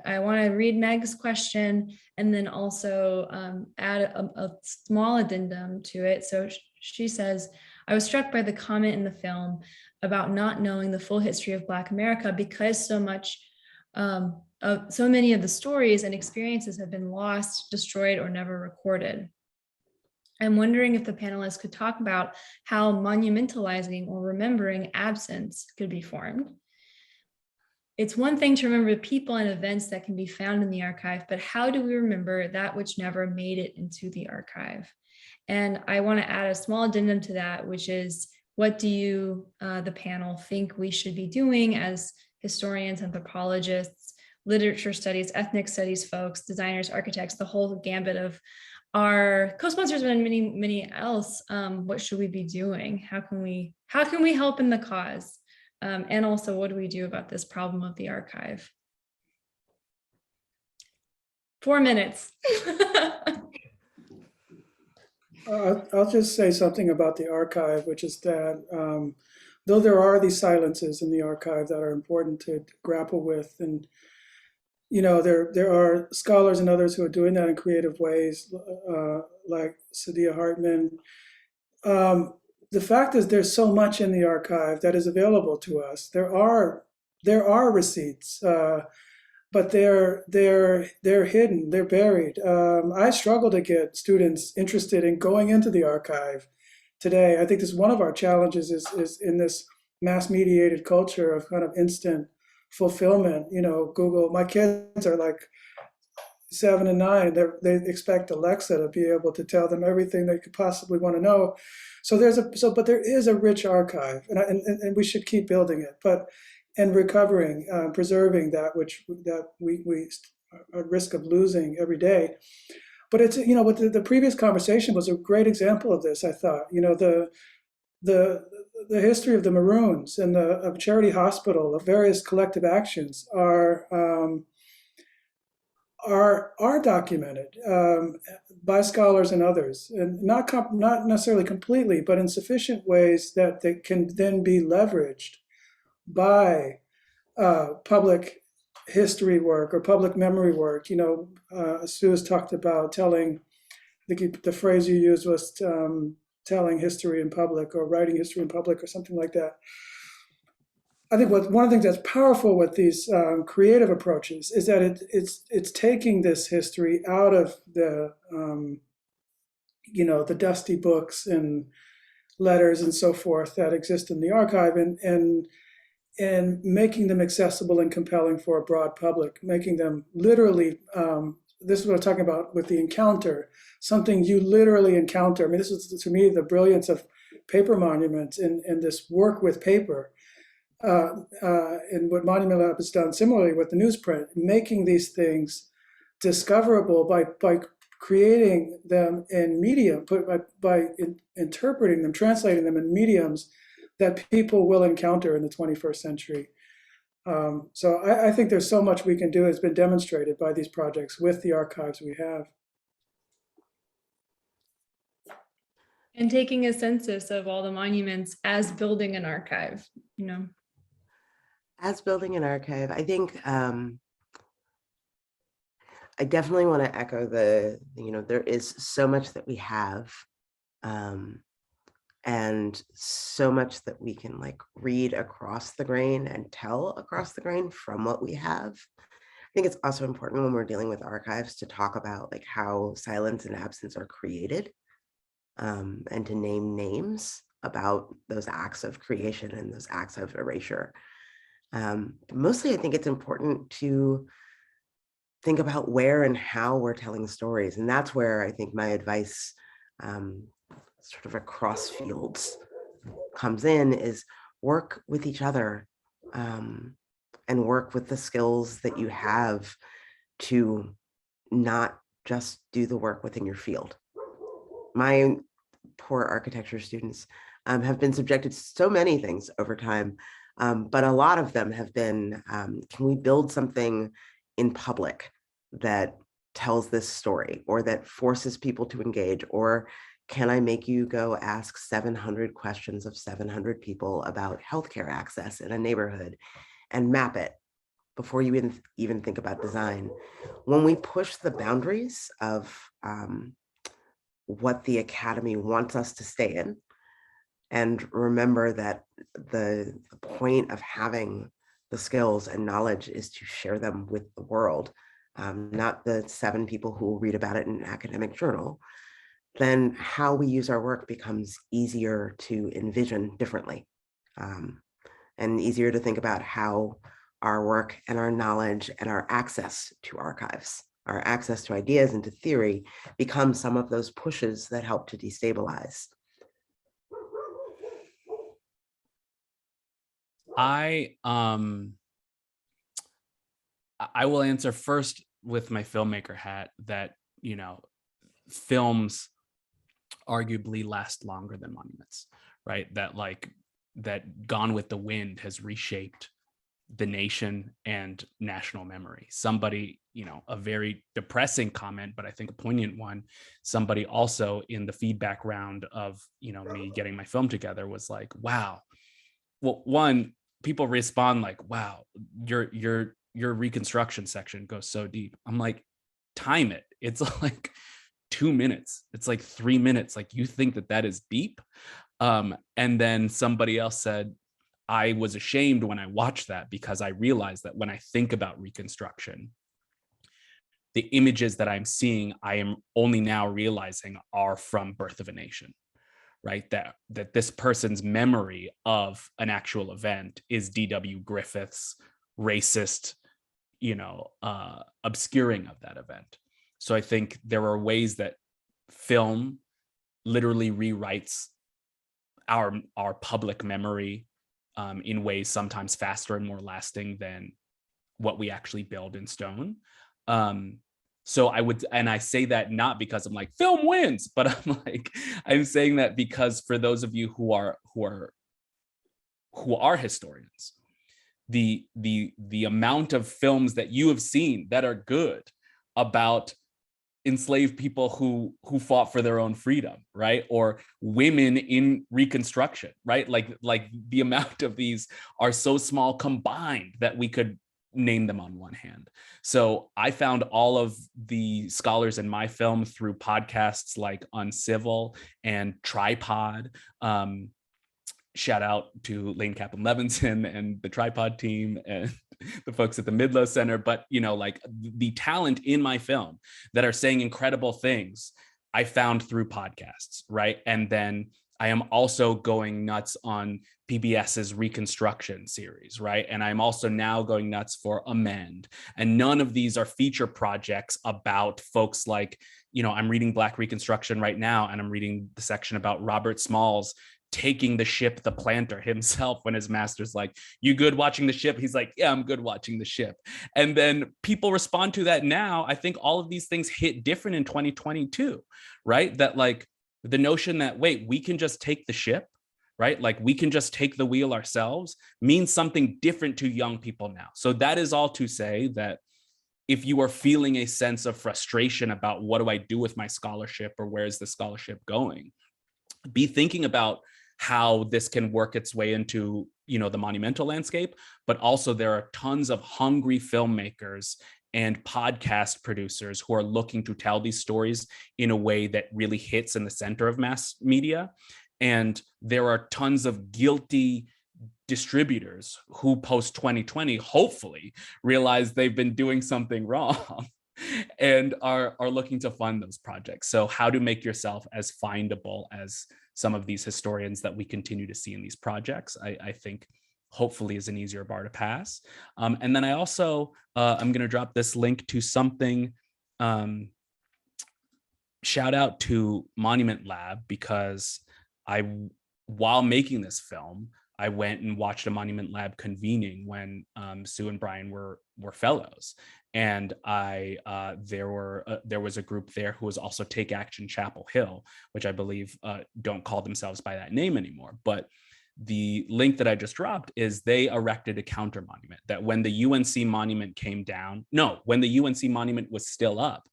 I want to read Meg's question and then also add a small addendum to it. So she says, I was struck by the comment in the film about not knowing the full history of Black America because so many of the stories and experiences have been lost, destroyed, or never recorded. I'm wondering if the panelists could talk about how monumentalizing or remembering absence could be formed. It's one thing to remember people and events that can be found in the archive, but how do we remember that which never made it into the archive? And I want to add a small addendum to that, which is, what do you, the panel, think we should be doing as historians, anthropologists, literature studies, ethnic studies folks, designers, architects, the whole gambit of our co-sponsors and many, many else? What should we be doing? How can we help in the cause? And also, what do we do about this problem of the archive? 4 minutes. I'll just say something about the archive, which is that though there are these silences in the archive that are important to grapple with, and there are scholars and others who are doing that in creative ways, like Sadia Hartman. The fact is, there's so much in the archive that is available to us. There are receipts, but they're hidden, they're buried. I struggle to get students interested in going into the archive today. I think this is one of our challenges is in this mass mediated culture of kind of instant fulfillment. Google. My kids are like 7 and 9. They expect Alexa to be able to tell them everything they could possibly want to know. So but there is a rich archive, and we should keep building it. And recovering, preserving that which we are at risk of losing every day. But it's but the previous conversation was a great example of this. I thought the history of the Maroons and of Charity Hospital, of various collective actions are documented by scholars and others, and not necessarily completely, but in sufficient ways that they can then be leveraged by public history work or public memory work. Sue has talked about telling, I think the phrase you used was telling history in public, or writing history in public, or something like that. I think one of the things that's powerful with these creative approaches is that it's taking this history out of the the dusty books and letters and so forth that exist in the archive, and making them accessible and compelling for a broad public, making them literally, this is what I'm talking about with the encounter, something you literally encounter. I mean, this is, to me, the brilliance of paper monuments and this work with paper. And what Monument Lab has done similarly with the newsprint, making these things discoverable by creating them in medium, by interpreting them, translating them in mediums that people will encounter in the 21st century. So I think there's so much we can do. It's been demonstrated by these projects with the archives we have. And taking a census of all the monuments as building an archive, As building an archive, I think I definitely want to echo there is so much that we have, and so much that we can read across the grain and tell across the grain from what we have. I think it's also important when we're dealing with archives to talk about how silence and absence are created, and to name names about those acts of creation and those acts of erasure. Mostly, I think it's important to think about where and how we're telling stories. And that's where I think my advice sort of across fields comes in, is work with each other, and work with the skills that you have to not just do the work within your field. My poor architecture students have been subjected to so many things over time, but a lot of them have been, can we build something in public that tells this story, or that forces people to engage, or can I make you go ask 700 questions of 700 people about healthcare access in a neighborhood and map it before you even think about design? When we push the boundaries of what the Academy wants us to stay in, and remember that the point of having the skills and knowledge is to share them with the world, not the 7 people who will read about it in an academic journal, then how we use our work becomes easier to envision differently, and easier to think about how our work and our knowledge and our access to archives, our access to ideas and to theory, become some of those pushes that help to destabilize. I will answer first with my filmmaker hat that, films arguably last longer than monuments, right? That Gone with the Wind has reshaped, the nation and national memory. Somebody, a very depressing comment, but I think a poignant one, somebody also in the feedback round of, me getting my film together was like, wow. Well, one, people respond like, wow, your reconstruction section goes so deep. I'm like, time it. It's like 2 minutes. It's like 3 minutes. Like, you think that is deep? And then somebody else said, I was ashamed when I watched that because I realized that when I think about Reconstruction, the images that I'm seeing, I am only now realizing are from Birth of a Nation, right? That this person's memory of an actual event is D.W. Griffith's racist, obscuring of that event. So I think there are ways that film literally rewrites our public memory in ways sometimes faster and more lasting than what we actually build in stone. So I say that not because I'm like, film wins, but I'm saying that because for those of you who are historians, the amount of films that you have seen that are good about enslaved people who fought for their own freedom, right? Or women in Reconstruction, right? Like the amount of these are so small combined that we could name them on one hand. So I found all of the scholars in my film through podcasts like Uncivil and Tripod. Shout out to Lane Kaplan Levinson and the Tripod team and the folks at the Midlow Center. But, the talent in my film that are saying incredible things, I found through podcasts, right? And then I am also going nuts on PBS's Reconstruction series, right? And I'm also now going nuts for Amend. And none of these are feature projects about folks like, I'm reading Black Reconstruction right now, and I'm reading the section about Robert Smalls taking the ship, the planter himself, when his master's like, you good watching the ship? He's like, yeah, I'm good watching the ship. And then people respond to that now. I think all of these things hit different in 2022, right? That like the notion that, wait, we can just take the ship, right? Like we can just take the wheel ourselves means something different to young people now. So that is all to say that if you are feeling a sense of frustration about what do I do with my scholarship or where is the scholarship going, be thinking about how this can work its way into, the monumental landscape, but also there are tons of hungry filmmakers and podcast producers who are looking to tell these stories in a way that really hits in the center of mass media. And there are tons of guilty distributors who post 2020, hopefully realize they've been doing something wrong and are looking to fund those projects. So how to make yourself as findable as some of these historians that we continue to see in these projects, I think hopefully is an easier bar to pass. And then I also, I'm going to drop this link to something, shout out to Monument Lab, because while making this film, I went and watched a Monument Lab convening when Sue and Brian were fellows. And there was a group there who was also Take Action Chapel Hill, which I believe don't call themselves by that name anymore. But the link that I just dropped is they erected a counter monument that when the UNC monument came down, when the UNC monument was still up,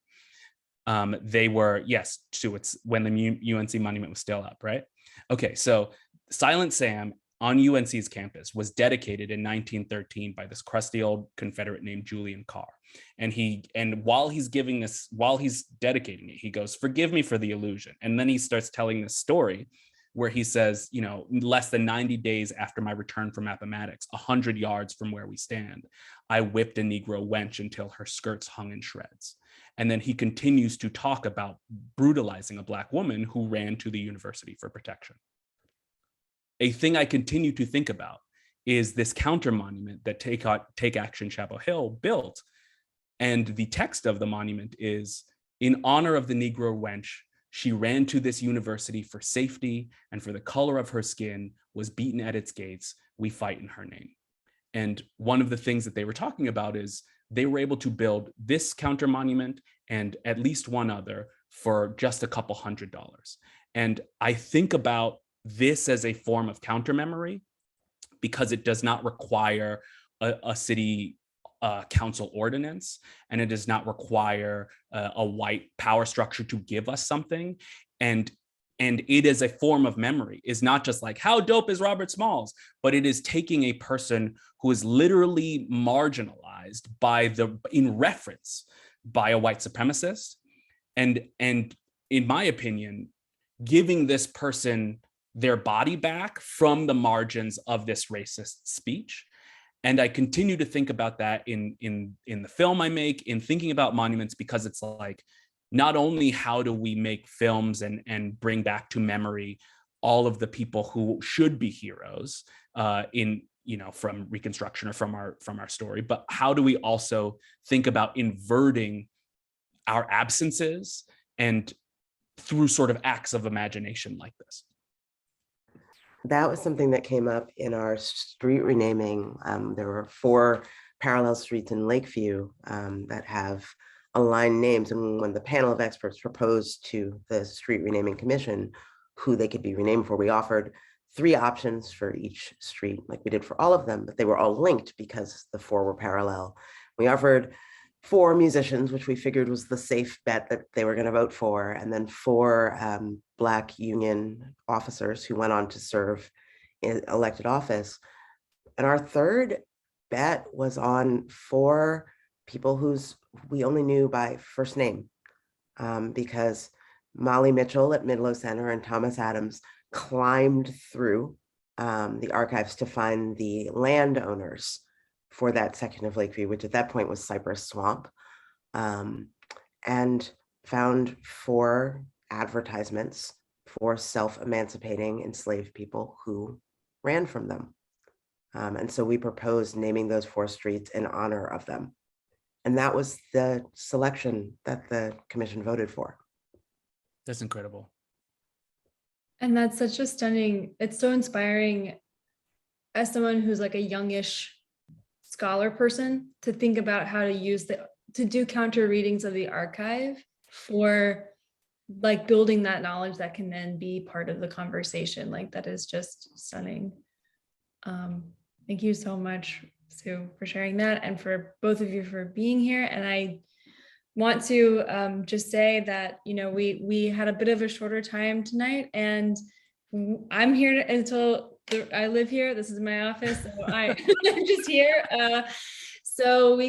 it's when the UNC monument was still up, right? Okay, so Silent Sam on UNC's campus was dedicated in 1913 by this crusty old Confederate named Julian Carr. And while he's dedicating it, he goes, "Forgive me for the illusion." And then he starts telling this story where he says, less than 90 days after my return from Appomattox, 100 yards from where we stand, I whipped a Negro wench until her skirts hung in shreds. And then he continues to talk about brutalizing a Black woman who ran to the university for protection. A thing I continue to think about is this counter monument that Take Action Chapel Hill built. And the text of the monument is, "In honor of the Negro wench, she ran to this university for safety, and for the color of her skin was beaten at its gates. We fight in her name." And one of the things that they were talking about is they were able to build this counter monument and at least one other for just a couple $100. And I think about this as a form of counter memory because it does not require a city council ordinance, and it does not require a white power structure to give us something. And it is a form of memory. It's not just like, how dope is Robert Smalls, but it is taking a person who is literally marginalized in reference by a white supremacist, and in my opinion, giving this person their body back from the margins of this racist speech. And I continue to think about that in the film I make, in thinking about monuments, because it's like, not only how do we make films and bring back to memory all of the people who should be heroes from Reconstruction or from our story, but how do we also think about inverting our absences and through sort of acts of imagination like this? That was something that came up in our street renaming. There were 4 parallel streets in Lakeview that have aligned names. And when the panel of experts proposed to the Street Renaming Commission who they could be renamed for, we offered 3 options for each street, like we did for all of them, but they were all linked because the 4 were parallel. We offered 4 musicians, which we figured was the safe bet that they were going to vote for, and then 4 Black union officers who went on to serve in elected office. And our 3rd bet was on 4 people whose we only knew by first name, because Molly Mitchell at Midlow Center and Thomas Adams climbed through the archives to find the landowners for that section of Lakeview, which at that point was Cypress Swamp, and found 4 advertisements for self-emancipating enslaved people who ran from them. And so we proposed naming those 4 streets in honor of them. And that was the selection that the commission voted for. That's incredible. And that's such a stunning, it's so inspiring as someone who's like a youngish scholar person to think about how to do counter readings of the archive for like building that knowledge that can then be part of the conversation. Like, that is just stunning. Thank you so much, Sue, for sharing that, and for both of you for being here. And I want to just say that, we had a bit of a shorter time tonight, and I'm here until I live here. This is my office, so I'm just here. So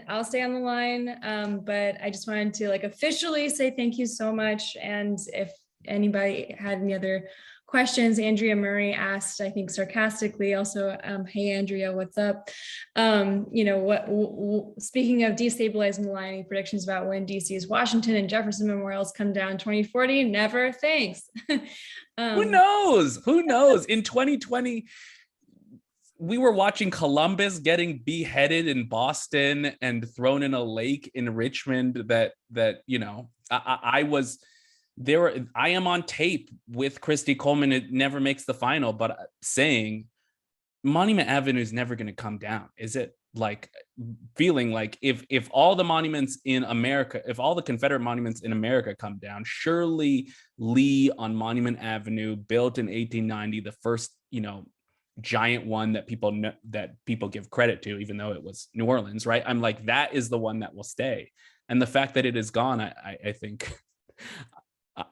I'll stay on the line, but I just wanted to officially say thank you so much. And if anybody had any other questions, Andrea Murray asked, I think sarcastically also, hey Andrea, what's up? Speaking of destabilizing the line, any predictions about when DC's Washington and Jefferson memorials come down in 2040? Never, thanks. Who knows? In 2020, we were watching Columbus getting beheaded in Boston and thrown in a lake in Richmond I was there. I am on tape with Christy Coleman. It never makes the final, but saying Monument Avenue is never going to come down. Is it like feeling like if all the monuments in America, if all the Confederate monuments in America come down, surely Lee on Monument Avenue, built in 1890, the first, giant one that people give credit to, even though it was New Orleans, right? I'm like, that is the one that will stay. And the fact that it is gone, I think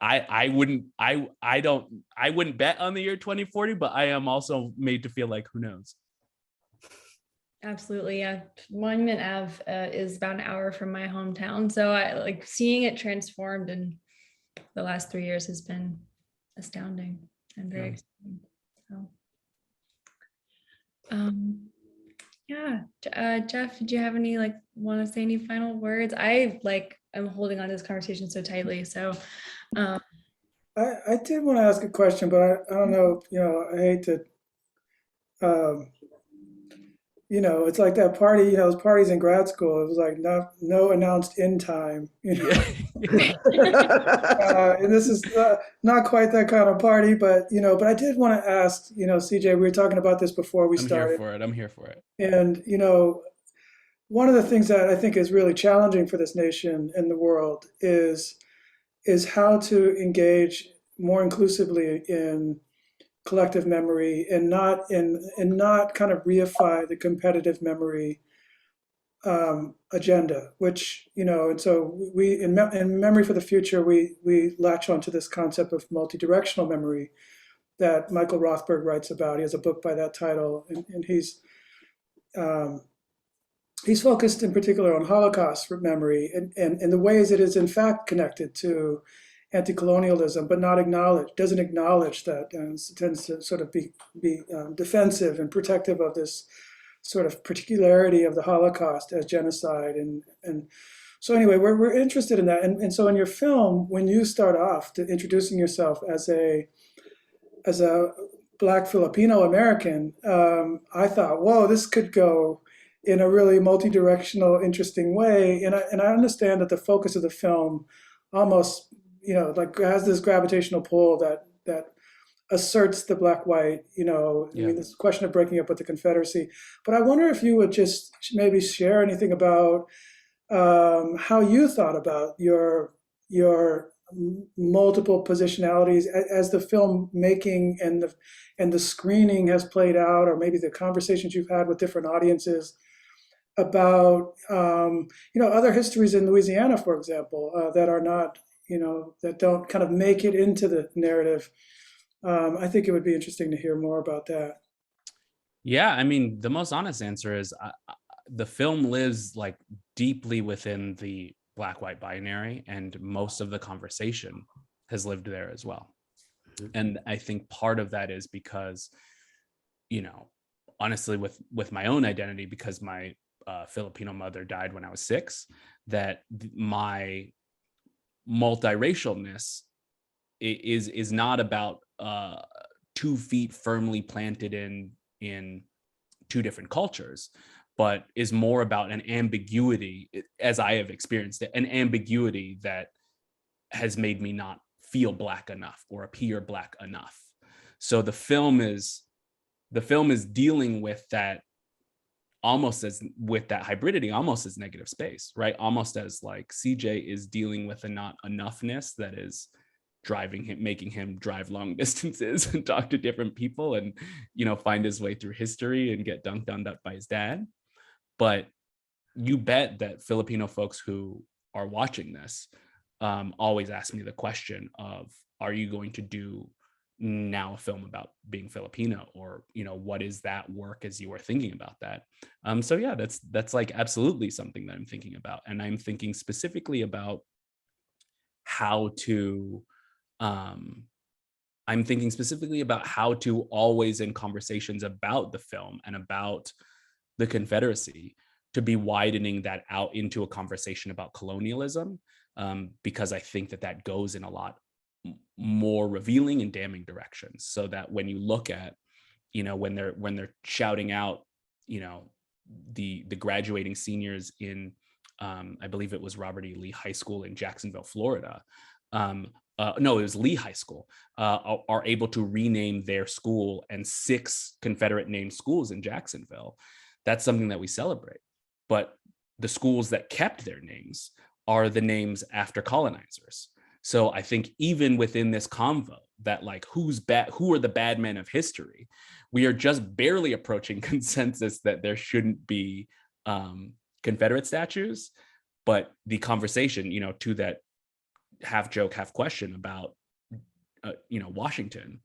I wouldn't bet on the year 2040, but I am also made to feel like, who knows? Absolutely, yeah. Monument Ave is about an hour from my hometown, so I seeing it transformed in the last 3 years has been astounding and very exciting. So, Jeff, did you have any want to say any final words? I'm holding on to this conversation so tightly, so. I did want to ask a question, but I don't know, I hate to, it's like that party, those parties in grad school, it was like no announced end time, and this is not quite that kind of party, but I did want to ask, CJ, we were talking about this before we started. I'm here for it. And, one of the things that I think is really challenging for this nation and the world is how to engage more inclusively in collective memory and not kind of reify the competitive memory agenda, which, and so we in Memory for the Future, we latch onto this concept of multi-directional memory that Michael Rothberg writes about. He has a book by that title, and he's focused in particular on Holocaust memory and the ways it is in fact connected to anti-colonialism, but doesn't acknowledge that, and tends to sort of be defensive and protective of this sort of particularity of the Holocaust as genocide. And so anyway, we're interested in that. And so in your film, when you start off to introducing yourself as a Black Filipino American, I thought, whoa, this could go in a really multi-directional, interesting way. And I understand that the focus of the film almost, like has this gravitational pull that asserts the black-white, I mean, this question of breaking up with the Confederacy. But I wonder if you would just maybe share anything about how you thought about your multiple positionalities as the film making and the screening has played out, or maybe the conversations you've had with different audiences about other histories in Louisiana, for example, that are not, that don't kind of make it into the narrative. I think it would be interesting to hear more about that. Yeah, I mean, the most honest answer is the film lives like deeply within the black-white binary, and most of the conversation has lived there as well. And I think part of that is because, honestly, with my own identity, because my Filipino mother died when I was 6, that my multiracialness is not about 2 feet firmly planted in 2 different cultures, but is more about an ambiguity, as I have experienced it, an ambiguity that has made me not feel Black enough or appear Black enough. So the film is dealing with that, almost as with that hybridity, almost as negative space, right? Almost as like CJ is dealing with a not enoughness that is driving him, making him drive long distances and talk to different people and, find his way through history and get dunked on by his dad. But you bet that Filipino folks who are watching this always ask me the question of, are you going to do now a film about being Filipino, or what is that work as you are thinking about that? So yeah, that's like absolutely something that I'm thinking about, and I'm thinking specifically about how to always, in conversations about the film and about the Confederacy, to be widening that out into a conversation about colonialism, because I think that goes in a lot more revealing and damning directions. So that when you look at, when they're shouting out, the graduating seniors in, I believe it was Robert E. Lee High School in Jacksonville, Florida. No, it was Lee High School, are able to rename their school and 6 Confederate named schools in Jacksonville. That's something that we celebrate. But the schools that kept their names are the names after colonizers. So I think even within this convo, that like who are the bad men of history, we are just barely approaching consensus that there shouldn't be Confederate statues. But the conversation, to that half joke, half question about, Washington,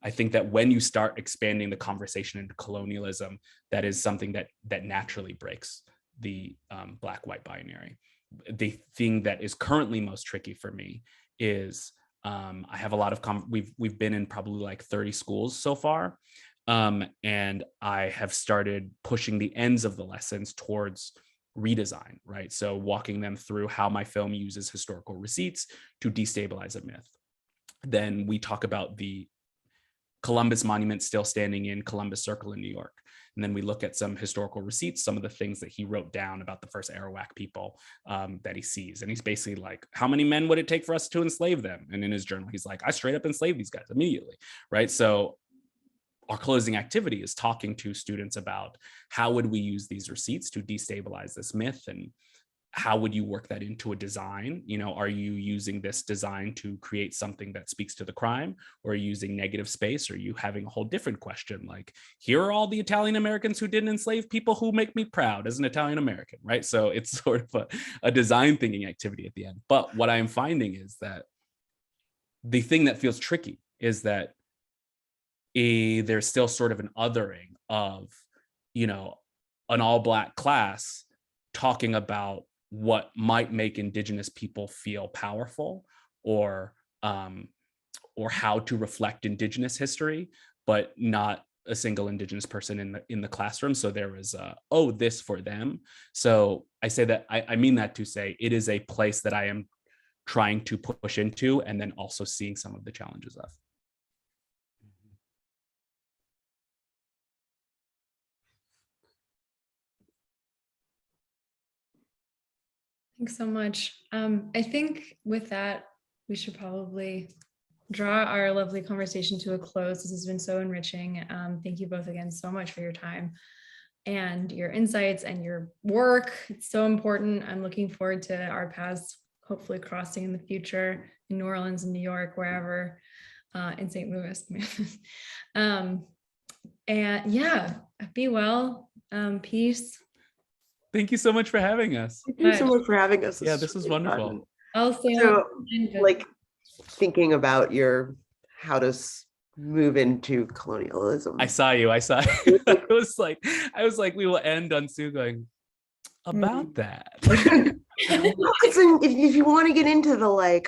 I think that when you start expanding the conversation into colonialism, that is something that naturally breaks the black-white binary. The thing that is currently most tricky for me is I have a lot of we've been in probably like 30 schools so far, and I have started pushing the ends of the lessons towards redesign, right? So walking them through how my film uses historical receipts to destabilize a myth. Then we talk about the Columbus Monument still standing in Columbus Circle in New York. And then we look at some historical receipts, some of the things that he wrote down about the first Arawak people that he sees. And he's basically like, how many men would it take for us to enslave them? And in his journal, he's like, I straight up enslaved these guys immediately, right? So our closing activity is talking to students about how would we use these receipts to destabilize this myth, and how would you work that into a design? You know, are you using this design to create something that speaks to the crime, or are you using negative space? Or are you having a whole different question, like, here are all the Italian Americans who didn't enslave people who make me proud as an Italian American, right? So it's sort of a design thinking activity at the end. But what I'm finding is that the thing that feels tricky is that there's still sort of an othering of, you know, an all Black class talking about what might make Indigenous people feel powerful, or how to reflect Indigenous history, but not a single Indigenous person in the classroom. So there was this for them. So I say that, I mean that to say it is a place that I am trying to push into, and then also seeing some of the challenges of. Thanks so much. I think with that, we should probably draw our lovely conversation to a close. This has been so enriching. Thank you both again so much for your time and your insights and your work. It's so important. I'm looking forward to our paths hopefully crossing in the future in New Orleans, in New York, wherever, in St. Louis. And yeah, be well, peace. Thank you so much for having us. Thank you so much for having us. Yeah, this was wonderful. Fun. I'll say So, like, thinking about how to move into colonialism. I saw you. I was like, we will end on Sue going about that. If you want to get into the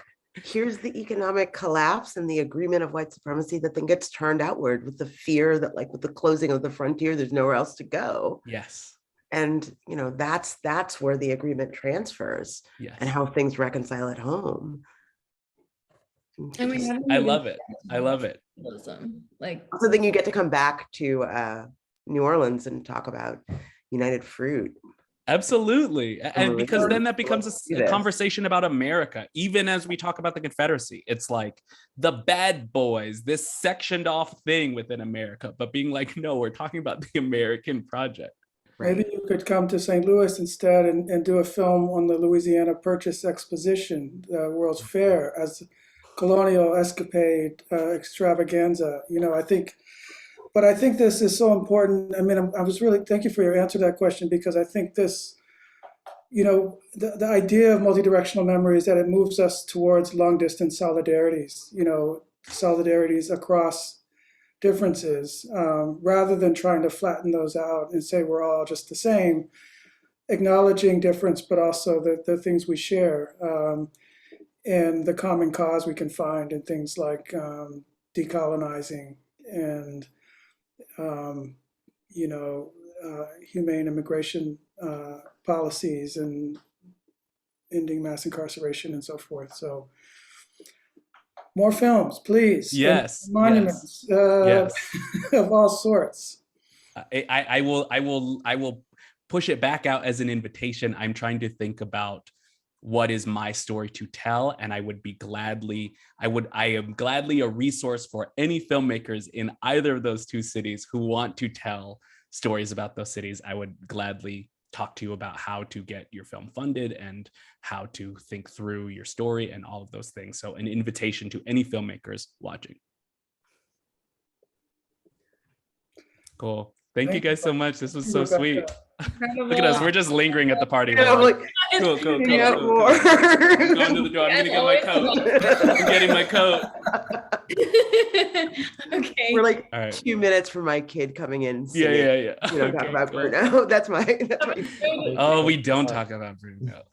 here's the economic collapse and the agreement of white supremacy that then gets turned outward with the fear that with the closing of the frontier, there's nowhere else to go. Yes. And that's where the agreement transfers. Yes. And how things reconcile at home. I love it. I love it. So then you get to come back to New Orleans and talk about United Fruit. Absolutely. And because then that becomes a conversation about America, even as we talk about the Confederacy. It's like the bad boys, this sectioned off thing within America, but being like, no, we're talking about the American project. Maybe you could come to St. Louis instead and do a film on the Louisiana Purchase Exposition, the World's Fair, as colonial escapade extravaganza. I think this is so important. I mean, I was really, thank you for your answer to that question, because I think this, the idea of multidirectional memory is that it moves us towards long distance solidarities, solidarities across differences, rather than trying to flatten those out and say we're all just the same, acknowledging difference, but also the things we share, and the common cause we can find in things like decolonizing and humane immigration policies and ending mass incarceration and so forth. So more films, please. Yes. And monuments, yes. Of all sorts. I will push it back out as an invitation. I'm trying to think about what is my story to tell, and I am gladly a resource for any filmmakers in either of those two cities who want to tell stories about those cities. I would gladly talk to you about how to get your film funded and how to think through your story and all of those things. So an invitation to any filmmakers watching. Cool. Thank you guys so much. This was so sweet. Look at us. We're just lingering at the party. Yeah, cool. Cool. I'm going to the door. I'm going to get my coat. I'm getting my coat. Okay. We're like All right. 2 minutes from my kid coming in. Yeah. Talk about Bruno. That's my. Oh, we don't talk about Bruno.